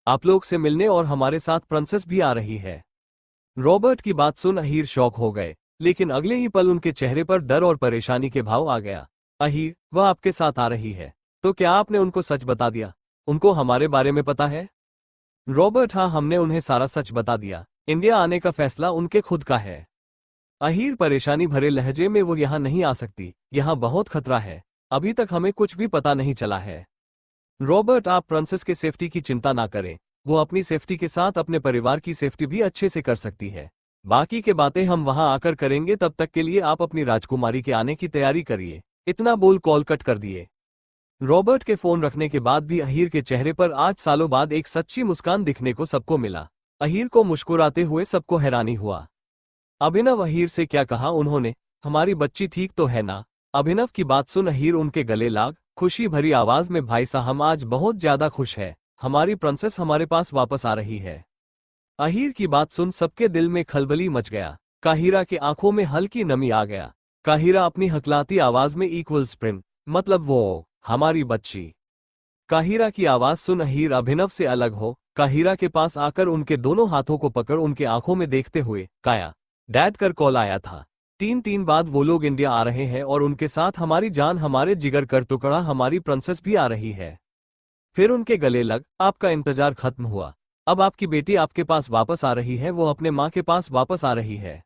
आप लोग से मिलने और हमारे साथ प्रिंसेस भी आ रही है। रॉबर्ट की बात सुन अहीर शॉक हो गए, लेकिन अगले ही पल उनके चेहरे पर डर और परेशानी के भाव आ गया। अहीर, वह आपके साथ आ रही है, तो क्या आपने उनको सच बता दिया? उनको हमारे बारे में पता है? रॉबर्ट, हाँ, हमने उन्हें सारा सच बता दिया। इंडिया आने का फैसला उनके खुद का है। अहीर परेशानी भरे लहजे में, वो यहाँ नहीं आ सकती, यहाँ बहुत खतरा है, अभी तक हमें कुछ भी पता नहीं चला है। रॉबर्ट, आप प्रिंसेस के सेफ्टी की चिंता ना करें, वो अपनी सेफ्टी के साथ अपने परिवार की सेफ्टी भी अच्छे से कर सकती है। बाकी के बातें हम वहां आकर करेंगे, तब तक के लिए आप अपनी राजकुमारी के आने की तैयारी करिए। इतना बोल कॉल कट कर दिए। रॉबर्ट के फोन रखने के बाद भी अहीर के चेहरे पर आज सालों बाद एक सच्ची मुस्कान दिखने को सबको मिला। अहीर को मुस्कुराते हुए सबको हैरानी हुआ। अभिनव, अहीर से क्या कहा उन्होंने? हमारी बच्ची ठीक तो है ना? अभिनव की बात सुन अहीर उनके गले लाग, खुशी भरी आवाज में, भाई साहब, हम आज बहुत ज्यादा खुश है, हमारी प्रिंसेस हमारे पास वापस आ रही है। अहीर की बात सुन सबके दिल में खलबली मच गया। काहिरा के आंखों में हल्की नमी आ गया। काहिरा अपनी हकलाती आवाज में, इक्वल स्प्रिंग, मतलब वो हमारी बच्ची। काहिरा की आवाज सुन अहीर अभिनव से अलग हो काहिरा के पास आकर उनके दोनों हाथों को पकड़ उनके आंखों में देखते हुए, काया, डैड कर कॉल आया था। 3 बाद वो लोग इंडिया आ रहे हैं और उनके साथ हमारी जान, हमारे जिगर कर टुकड़ा, हमारी प्रिंसेस भी आ रही है। फिर उनके गले लग, आपका इंतजार खत्म हुआ, अब आपकी बेटी आपके पास वापस आ रही है, वो अपने माँ के पास वापस आ रही है।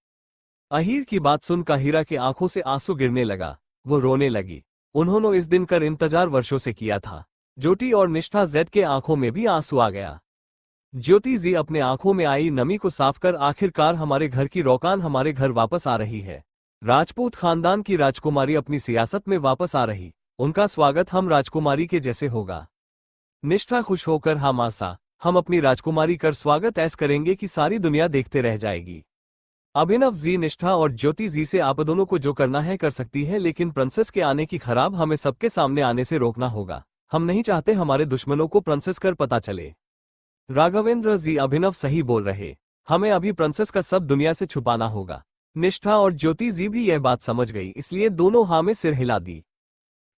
अहीर की बात सुन काहिरा के आंखों से आंसू गिरने लगा, वो रोने लगी। उन्होंने इस दिन कर इंतजार वर्षों से किया था। ज्योति और निष्ठा जेड के आंखों में भी आंसू आ गया। ज्योति जी अपने आंखों में आई नमी को साफ कर, आखिरकार हमारे घर की रौकान हमारे घर वापस आ रही है। राजपूत खानदान की राजकुमारी अपनी सियासत में वापस आ रही, उनका स्वागत हम राजकुमारी के जैसे होगा। निष्ठा खुश होकर, हाँ मासा, हम अपनी राजकुमारी कर स्वागत ऐसे करेंगे कि सारी दुनिया देखते रह जाएगी। अभिनव जी, निष्ठा और ज्योति जी से आप दोनों को जो करना है कर सकती है, लेकिन प्रिंसेस के आने की खराब हमें सबके सामने आने से रोकना होगा। हम नहीं चाहते हमारे दुश्मनों को प्रिंसेस कर पता चले। राघवेंद्र जी, अभिनव सही बोल रहे, हमें अभी प्रिंसेस का सब दुनिया से छुपाना होगा। निष्ठा और ज्योति जी भी यह बात समझ गई, इसलिए दोनों हाँ में सिर हिला दी।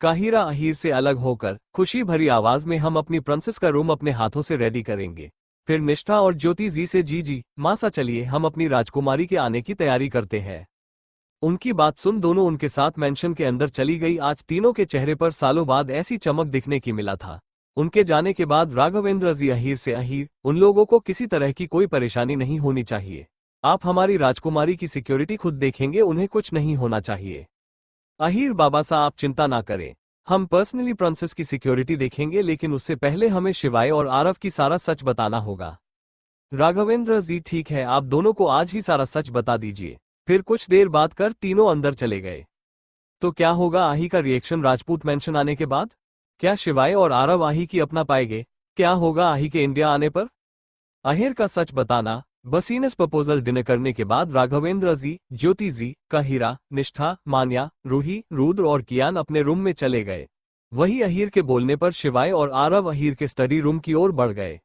काहिरा अहीर से अलग होकर खुशी भरी आवाज में, हम अपनी प्रिंसेस का रूम अपने हाथों से रेडी करेंगे। फिर निष्ठा और ज्योति जी से, जी जी मासा, चलिए हम अपनी राजकुमारी के आने की तैयारी करते हैं। उनकी बात सुन दोनों उनके साथ मेंशन के अंदर चली गई। आज तीनों के चेहरे पर सालों बाद ऐसी चमक दिखने की मिला था। उनके जाने के बाद राघवेंद्र जी अहीर से, अहीर, उन लोगों को किसी तरह की कोई परेशानी नहीं होनी चाहिए। आप हमारी राजकुमारी की सिक्योरिटी खुद देखेंगे, उन्हें कुछ नहीं होना चाहिए। अहीर, बाबा साहब आप चिंता ना करें, हम पर्सनली प्रिंसेस की सिक्योरिटी देखेंगे, लेकिन उससे पहले हमें शिवाय और आरव की सारा सच बताना होगा। राघवेंद्र जी, ठीक है, आप दोनों को आज ही सारा सच बता दीजिए। फिर कुछ देर बाद कर तीनों अंदर चले गए। तो क्या होगा आही का रिएक्शन राजपूत मेंशन आने के बाद? क्या शिवाय और आरव आही की अपना पाएंगे? क्या होगा आही के इंडिया आने पर? अहीर का सच बताना। बसीनस प्रपोजल डिनर करने के बाद राघवेंद्र जी, ज्योति जी, काहिरा, निष्ठा, मान्या, रूही, रुद्र और कियान अपने रूम में चले गए। वही अहीर के बोलने पर शिवाय और आरव अहीर के स्टडी रूम की ओर बढ़ गए।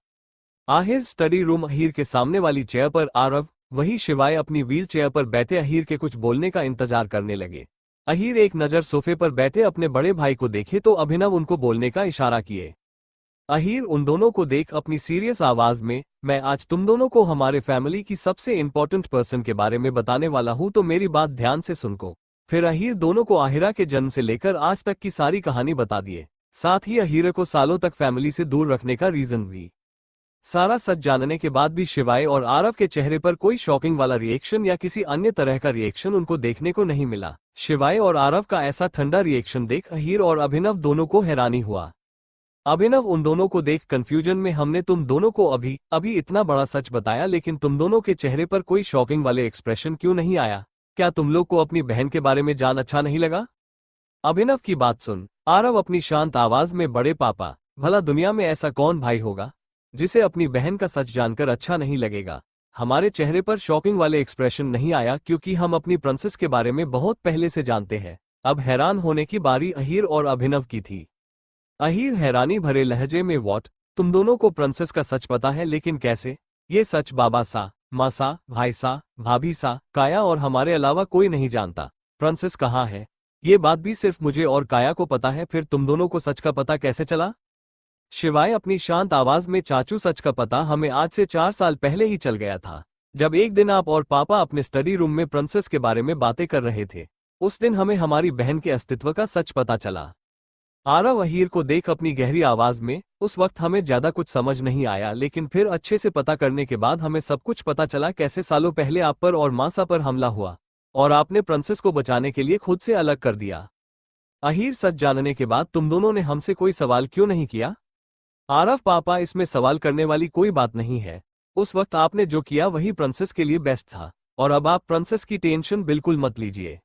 आहिर स्टडी रूम अहीर के सामने वाली चेयर पर आरव, वही शिवाय अपनी व्हील चेयर पर बैठे अहीर के कुछ बोलने का इंतजार करने लगे। अहीर एक नजर सोफे पर बैठे अपने बड़े भाई को देखे तो अभिनव उनको बोलने का इशारा किए। अहीर उन दोनों को देख अपनी सीरियस आवाज में, मैं आज तुम दोनों को हमारे फैमिली की सबसे इंपॉर्टेंट पर्सन के बारे में बताने वाला हूं, तो मेरी बात ध्यान से सुनको। फिर अहीर दोनों को आहिरा के जन्म से लेकर आज तक की सारी कहानी बता दिए, साथ ही अहीर को सालों तक फैमिली से दूर रखने का रीजन भी। सारा सच जानने के बाद भी शिवाय और आरव के चेहरे पर कोई शॉकिंग वाला रिएक्शन या किसी अन्य तरह का रिएक्शन उनको देखने को नहीं मिला। शिवाय और आरव का ऐसा ठंडा रिएक्शन देख अहीर और अभिनव दोनों को हैरानी हुआ। अभिनव उन दोनों को देख कंफ्यूजन में, हमने तुम दोनों को अभी अभी इतना बड़ा सच बताया, लेकिन तुम दोनों के चेहरे पर कोई शॉकिंग वाले एक्सप्रेशन क्यों नहीं आया? क्या तुम लोग को अपनी बहन के बारे में जान अच्छा नहीं लगा? अभिनव की बात सुन आरव अपनी शांत आवाज में, बड़े पापा, भला दुनिया में ऐसा कौन भाई होगा जिसे अपनी बहन का सच जानकर अच्छा नहीं लगेगा? हमारे चेहरे पर शॉकिंग वाले एक्सप्रेशन नहीं आया क्योंकि हम अपनी प्रिंसेस के बारे में बहुत पहले से जानते हैं। अब हैरान होने की बारी अहीर और अभिनव की थी। अहीर हैरानी भरे लहजे में, व्हाट, तुम दोनों को प्रिंसेस का सच पता है, लेकिन कैसे? ये सच बाबा सा, माँ सा, भाई सा, भाभी सा, काया और हमारे अलावा कोई नहीं जानता। प्रिंसेस कहाँ है ये बात भी सिर्फ मुझे और काया को पता है, फिर तुम दोनों को सच का पता कैसे चला? शिवाय अपनी शांत आवाज में, चाचू सच का पता हमें आज से 4 साल पहले ही चल गया था। जब एक दिन आप और पापा अपने स्टडी रूम में प्रिंसेस के बारे में बातें कर रहे थे, उस दिन हमें हमारी बहन के अस्तित्व का सच पता चला। आरव अहीर को देख अपनी गहरी आवाज में, उस वक्त हमें ज्यादा कुछ समझ नहीं आया, लेकिन फिर अच्छे से पता करने के बाद हमें सब कुछ पता चला, कैसे सालों पहले आप पर और मासा पर हमला हुआ और आपने प्रिंसेस को बचाने के लिए खुद से अलग कर दिया। अहीर, सच जानने के बाद तुम दोनों ने हमसे कोई सवाल क्यों नहीं किया? आरव, पापा इसमें सवाल करने वाली कोई बात नहीं है। उस वक्त आपने जो किया वही प्रिंसेस के लिए बेस्ट था, और अब आप प्रिंसेस की टेंशन बिल्कुल मत लीजिए।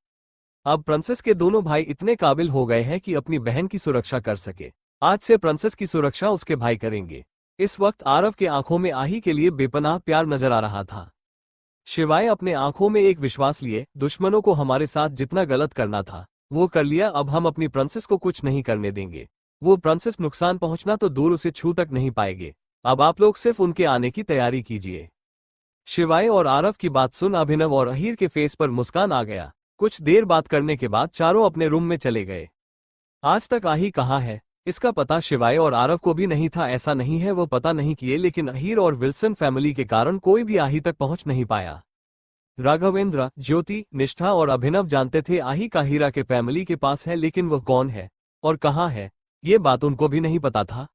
अब प्रिंसेस के दोनों भाई इतने काबिल हो गए हैं कि अपनी बहन की सुरक्षा कर सके। आज से प्रिंसेस की सुरक्षा उसके भाई करेंगे। इस वक्त आरव के आंखों में आही के लिए बेपनाह प्यार नजर आ रहा था। शिवाय अपने आंखों में एक विश्वास लिए, दुश्मनों को हमारे साथ जितना गलत करना था वो कर लिया, अब हम अपनी प्रिंसेस को कुछ नहीं करने देंगे। वो प्रिंसेस नुकसान पहुंचना तो दूर उसे छू तक नहीं पाएंगे। अब आप लोग सिर्फ उनके आने की तैयारी कीजिए। शिवाय और आरव की बात सुन अभिनव और अहीर के फेस पर मुस्कान आ गया। कुछ देर बात करने के बाद चारों अपने रूम में चले गए। आज तक आही कहाँ है, इसका पता शिवाय और आरव को भी नहीं था। ऐसा नहीं है वो पता नहीं किए, लेकिन अहीर और विल्सन फैमिली के कारण कोई भी आही तक पहुंच नहीं पाया। राघवेंद्र, ज्योति, निष्ठा और अभिनव जानते थे आही का हीरा के फैमिली के पास है, लेकिन वह कौन है और कहाँ है ये बात उनको भी नहीं पता था।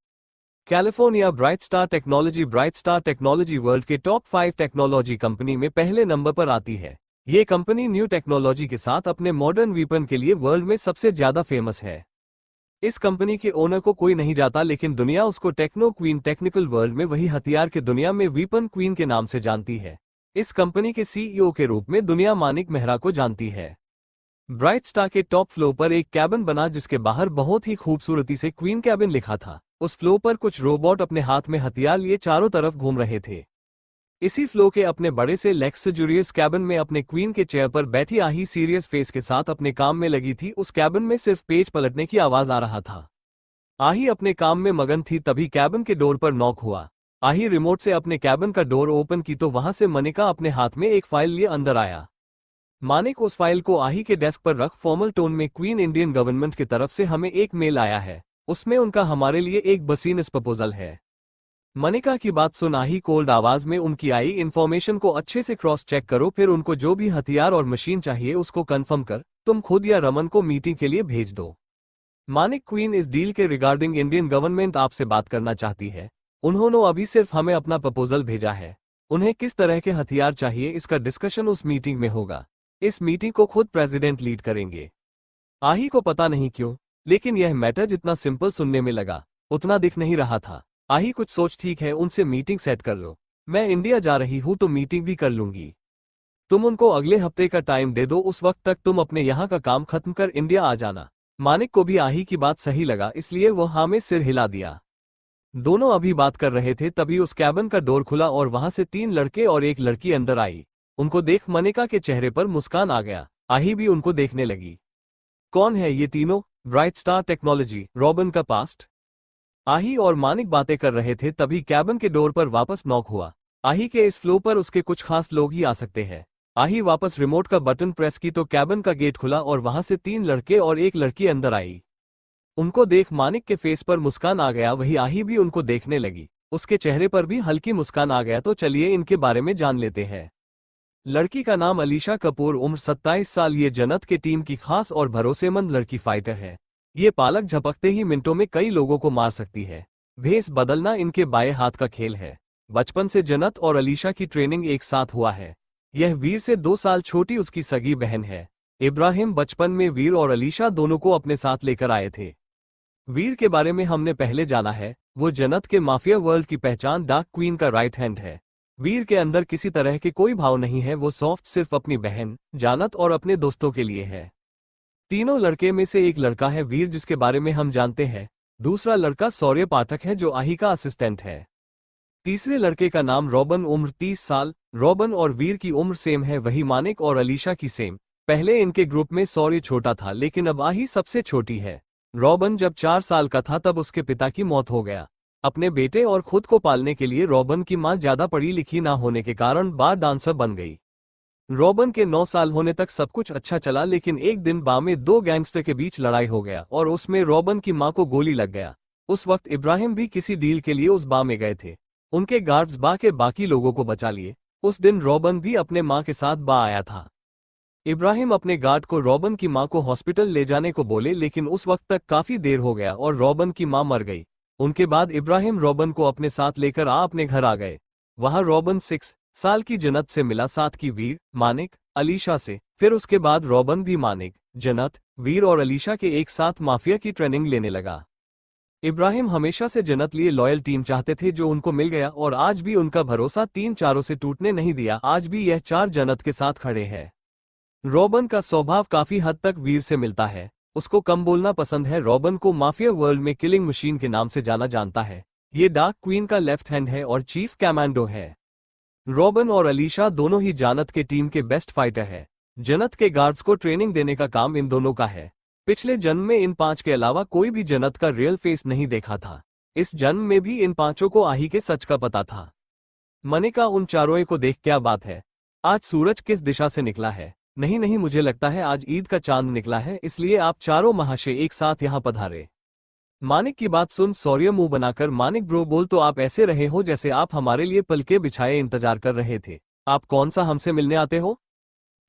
California bright star technology world के टॉप 5 टेक्नोलॉजी कंपनी में पहले नंबर पर आती है। ये कंपनी न्यू टेक्नोलॉजी के साथ अपने मॉडर्न वीपन के लिए वर्ल्ड में सबसे ज्यादा फेमस है। इस कंपनी के ओनर को कोई नहीं जाता, लेकिन दुनिया उसको टेक्नो क्वीन, टेक्निकल वर्ल्ड में वही हथियार के दुनिया में वीपन क्वीन के नाम से जानती है। इस कंपनी के सीईओ के रूप में दुनिया मानिक मेहरा को जानती है। ब्राइट स्टार के टॉप फ्लोर पर एक कैबिन बना जिसके बाहर बहुत ही खूबसूरती से क्वीन कैबिन लिखा था। उस फ्लोर पर कुछ रोबोट अपने हाथ में हथियार लिए चारों तरफ घूम रहे थे। इसी फ्लोर के अपने बड़े से लग्जरियस कैबिन में अपने क्वीन के चेयर पर बैठी आही सीरियस फेस के साथ अपने काम में लगी थी। उस कैबिन में सिर्फ पेज पलटने की आवाज आ रहा था। आही अपने काम में मगन थी, तभी कैबिन के डोर पर नॉक हुआ। आही रिमोट से अपने कैबिन का डोर ओपन की तो वहां से मनिका अपने हाथ में एक फाइल लिए अंदर आया। मानिक, उस फाइल को आही के डेस्क पर रख। फॉर्मल टोन में, क्वीन, इंडियन गवर्नमेंट की तरफ से हमें एक मेल आया है, उसमें उनका हमारे लिए एक बसीनस प्रपोजल है। मनिका की बात सुन आही कोल्ड आवाज में, उनकी आई इन्फॉर्मेशन को अच्छे से क्रॉस चेक करो, फिर उनको जो भी हथियार और मशीन चाहिए उसको कंफर्म कर तुम खुद या रमन को मीटिंग के लिए भेज दो। मानिक, क्वीन इस डील के रिगार्डिंग इंडियन गवर्नमेंट आपसे बात करना चाहती है। उन्होंने अभी सिर्फ हमें अपना प्रपोजल भेजा है। उन्हें किस तरह के हथियार चाहिए इसका डिस्कशन उस मीटिंग में होगा। इस मीटिंग को खुद प्रेसिडेंट लीड करेंगे। आही को पता नहीं क्यों, लेकिन यह मैटर जितना सिंपल सुनने में लगा उतना दिख नहीं रहा था। आही कुछ सोच, ठीक है उनसे मीटिंग सेट कर लो, मैं इंडिया जा रही हूं तो मीटिंग भी कर लूंगी। तुम उनको अगले हफ्ते का टाइम दे दो, उस वक्त तक तुम अपने यहाँ का काम खत्म कर इंडिया आ जाना। मानिक को भी आही की बात सही लगा, इसलिए वो हाँ में सिर हिला दिया। दोनों अभी बात कर रहे थे तभी उस कैबिन का डोर खुला और वहां से 3 लड़के और एक लड़की अंदर आई। उनको देख मनिका के चेहरे पर मुस्कान आ गया। आही भी उनको देखने लगी। कौन है ये तीनों? ब्राइट स्टार टेक्नोलॉजी, रॉबिन का पास्ट। आही और मानिक बातें कर रहे थे तभी कैबिन के डोर पर वापस नॉक हुआ। आही के इस फ्लो पर उसके कुछ खास लोग ही आ सकते हैं। आही वापस रिमोट का बटन प्रेस की तो कैबिन का गेट खुला और वहां से 3 लड़के और एक लड़की अंदर आई। उनको देख मानिक के फेस पर मुस्कान आ गया, वही आही भी उनको देखने लगी। उसके चेहरे पर भी हल्की मुस्कान आ गया। तो चलिए इनके बारे में जान लेते हैं। लड़की का नाम अलीशा कपूर, उम्र 27 साल। ये जन्नत के टीम की खास और भरोसेमंद लड़की फाइटर है। ये पालक झपकते ही मिनटों में कई लोगों को मार सकती है। भेस बदलना इनके बाएं हाथ का खेल है। बचपन से जन्नत और अलीशा की ट्रेनिंग एक साथ हुआ है। यह वीर से 2 साल छोटी उसकी सगी बहन है। इब्राहिम बचपन में वीर और अलीशा दोनों को अपने साथ लेकर आए थे। वीर के बारे में हमने पहले जाना है। वो जन्नत के माफिया वर्ल्ड की पहचान डार्क क्वीन का राइट हैंड है। वीर के अंदर किसी तरह के कोई भाव नहीं है। वो सॉफ्ट सिर्फ अपनी बहन जानत और अपने दोस्तों के लिए है। तीनों लड़के में से एक लड़का है वीर, जिसके बारे में हम जानते हैं। दूसरा लड़का शौर्य पाठक है जो आही का असिस्टेंट है। तीसरे लड़के का नाम रॉबन, उम्र 30 साल। रॉबन और वीर की उम्र सेम है, वही मानिक और अलीशा की सेम। पहले इनके ग्रुप में शौर्य छोटा था, लेकिन अब आही सबसे छोटी है। रॉबन जब 4 साल का था तब उसके पिता की मौत हो गया। अपने बेटे और खुद को पालने के लिए रॉबन की मां ज्यादा पढ़ी लिखी ना होने के कारण बार डांसर बन गई। रॉबन के 9 साल होने तक सब कुछ अच्छा चला, लेकिन एक दिन बार में 2 गैंगस्टर के बीच लड़ाई हो गया और उसमें रॉबन की मां को गोली लग गया। उस वक्त इब्राहिम भी किसी डील के लिए उस बार में गए थे। उनके गार्ड्स बार के बाकी लोगों को बचा लिए। उस दिन रॉबन भी अपने माँ के साथ बार आया था। इब्राहिम अपने गार्ड को रॉबन की माँ को हॉस्पिटल ले जाने को बोले, लेकिन उस वक्त तक काफी देर हो गया और रॉबन की माँ मर गई। उनके बाद इब्राहिम रॉबन को अपने साथ लेकर अपने घर आ गए। वहां रॉबन 6 साल की जन्नत से मिला, साथ की वीर, मानिक, अलीशा से। फिर उसके बाद रॉबन भी मानिक, जन्नत, वीर और अलीशा के एक साथ माफिया की ट्रेनिंग लेने लगा। इब्राहिम हमेशा से जन्नत लिए लॉयल टीम चाहते थे, जो उनको मिल गया, और आज भी उनका भरोसा 3 चारों से टूटने नहीं दिया। आज भी यह 4 जन्नत के साथ खड़े हैं। रॉबन का स्वभाव काफी हद तक वीर से मिलता है। उसको कम बोलना पसंद है। रॉबन को माफिया वर्ल्ड में किलिंग मशीन के नाम से जाना जाता है। ये डार्क क्वीन का लेफ्ट हैंड है और चीफ कमांडो है। रॉबन और अलीशा दोनों ही जन्नत के टीम के बेस्ट फाइटर है। जन्नत के गार्ड्स को ट्रेनिंग देने का काम इन दोनों का है। पिछले जन्म में इन 5 के अलावा कोई भी जन्नत का रियल फेस नहीं देखा था। इस जन्म में भी इन 5 को आही के सच का पता था। मनिका उन चारों को देख, क्या बात है, आज सूरज किस दिशा से निकला है? नहीं नहीं, मुझे लगता है आज ईद का चांद निकला है, इसलिए आप चारों महाशय एक साथ यहाँ पधारे। मानिक की बात सुन सौर्य मुंह बनाकर, मानिक ब्रो बोल तो आप ऐसे रहे हो जैसे आप हमारे लिए पल के बिछाए इंतजार कर रहे थे। आप कौन सा हमसे मिलने आते हो?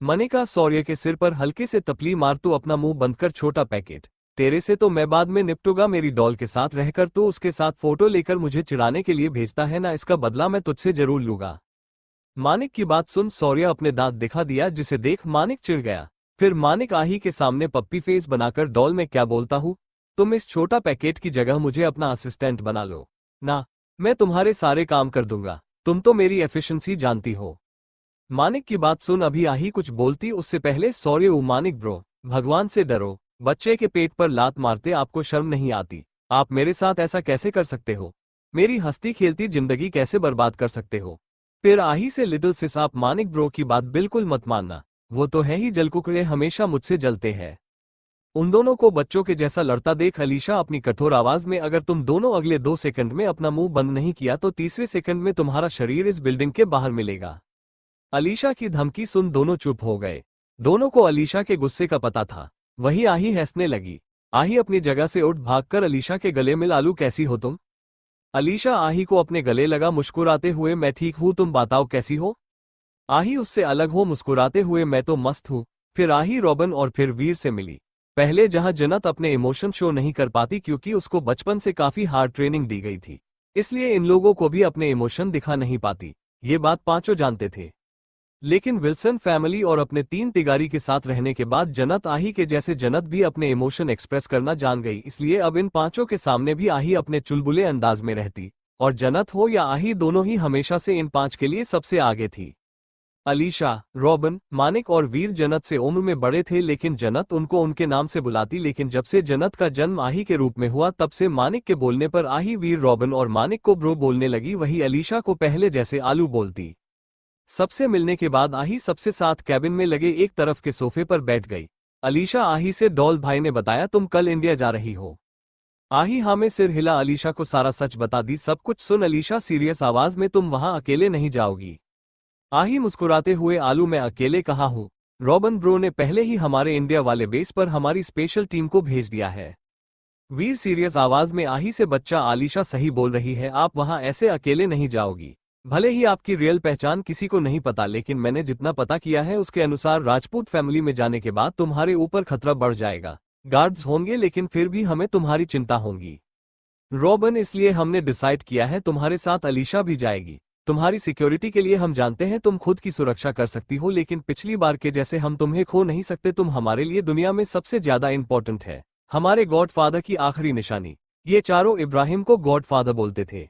मनिका सौर्य के सिर पर हल्के से तपली मार, तू अपना मुंह बंद कर छोटा पैकेट। तेरे से तो मैं बाद में निपटूंगा। मेरी डॉल के साथ रहकर तो उसके साथ फोटो लेकर मुझे चिढ़ाने के लिए भेजता है ना, इसका बदला मैं तुझसे जरूर लूंगा। मानिक की बात सुन सौर्य अपने दांत दिखा दिया, जिसे देख मानिक चिढ़ गया। फिर मानिक आही के सामने पप्पी फेस बनाकर, डॉल में क्या बोलता हूँ, तुम इस छोटा पैकेट की जगह मुझे अपना असिस्टेंट बना लो ना, मैं तुम्हारे सारे काम कर दूंगा। तुम तो मेरी एफिशिएंसी जानती हो। मानिक की बात सुन अभी आही कुछ बोलती उससे पहले सौर्य, मानिक ब्रो, भगवान से डरो, बच्चे के पेट पर लात मारते आपको शर्म नहीं आती? आप मेरे साथ ऐसा कैसे कर सकते हो? मेरी हंसती खेलती जिंदगी कैसे बर्बाद कर सकते हो? फिर आही से, लिटिल सिस, आप मानिक ब्रो की बात बिल्कुल मत मानना, वो तो है ही जलकुकड़े, हमेशा मुझसे जलते हैं। उन दोनों को बच्चों के जैसा लड़ता देख अलीशा अपनी कठोर आवाज में, अगर तुम दोनों अगले 2 सेकंड में अपना मुंह बंद नहीं किया तो तीसरे सेकंड में तुम्हारा शरीर इस बिल्डिंग के बाहर मिलेगा। अलीशा की धमकी सुन दोनों चुप हो गए। दोनों को अलीशा के गुस्से का पता था। वही आही हंसने लगी। आही अपनी जगह से उठ भागकर अलीशा के गले मिल, आलू कैसी हो तुम? अलीशा आही को अपने गले लगा मुस्कुराते हुए, मैं ठीक हूं, तुम बताओ कैसी हो? आही उससे अलग हो मुस्कुराते हुए, मैं तो मस्त हूं। फिर आही रॉबन और फिर वीर से मिली। पहले जहां जन्नत अपने इमोशन शो नहीं कर पाती क्योंकि उसको बचपन से काफी हार्ड ट्रेनिंग दी गई थी, इसलिए इन लोगों को भी अपने इमोशन दिखा नहीं पाती। ये बात 5 जानते थे। लेकिन विल्सन फैमिली और अपने 3 तिगारी के साथ रहने के बाद जन्नत आही के जैसे जन्नत भी अपने इमोशन एक्सप्रेस करना जान गई, इसलिए अब इन 5 के सामने भी आही अपने चुलबुले अंदाज में रहती, और जन्नत हो या आही दोनों ही हमेशा से इन 5 के लिए सबसे आगे थी। अलीशा, रॉबन, मानिक और वीर जन्नत से उम्र में बड़े थे, लेकिन जन्नत उनको उनके नाम से बुलाती। लेकिन जब से जन्नत का जन्म आही के रूप में हुआ तब से मानिक के बोलने पर आही वीर, रॉबन और मानिक को ब्रो बोलने लगी। वही अलीशा को पहले जैसे आलू बोलती। सबसे मिलने के बाद आही सबसे साथ कैबिन में लगे एक तरफ के सोफे पर बैठ गई। अलीशा आही से, डॉल भाई ने बताया तुम कल इंडिया जा रही हो? आही हाँ में सिर हिला। अलीशा को सारा सच बता दी। सब कुछ सुन अलीशा सीरियस आवाज में, तुम वहां अकेले नहीं जाओगी? आही मुस्कुराते हुए, आलू मैं अकेले कहाँ हूँ, रॉबन ब्रो ने पहले ही हमारे इंडिया वाले बेस पर हमारी स्पेशल टीम को भेज दिया है। वीर सीरियस आवाज में आही से, बच्चा आलीशा सही बोल रही है, आप वहां ऐसे अकेले नहीं जाओगी। भले ही आपकी रियल पहचान किसी को नहीं पता, लेकिन मैंने जितना पता किया है उसके अनुसार राजपूत फैमिली में जाने के बाद तुम्हारे ऊपर खतरा बढ़ जाएगा। गार्ड्स होंगे लेकिन फिर भी हमें तुम्हारी चिंता होगी। रॉबन, इसलिए हमने डिसाइड किया है तुम्हारे साथ अलीशा भी जाएगी। तुम्हारी सिक्योरिटी के लिए हम जानते हैं तुम खुद की सुरक्षा कर सकती हो, लेकिन पिछली बार के जैसे हम तुम्हें खो नहीं सकते। तुम हमारे लिए दुनिया में सबसे ज्यादा इंपॉर्टेंट है, हमारे गॉडफादर की आखिरी निशानी। ये चारों इब्राहिम को गॉडफादर बोलते थे।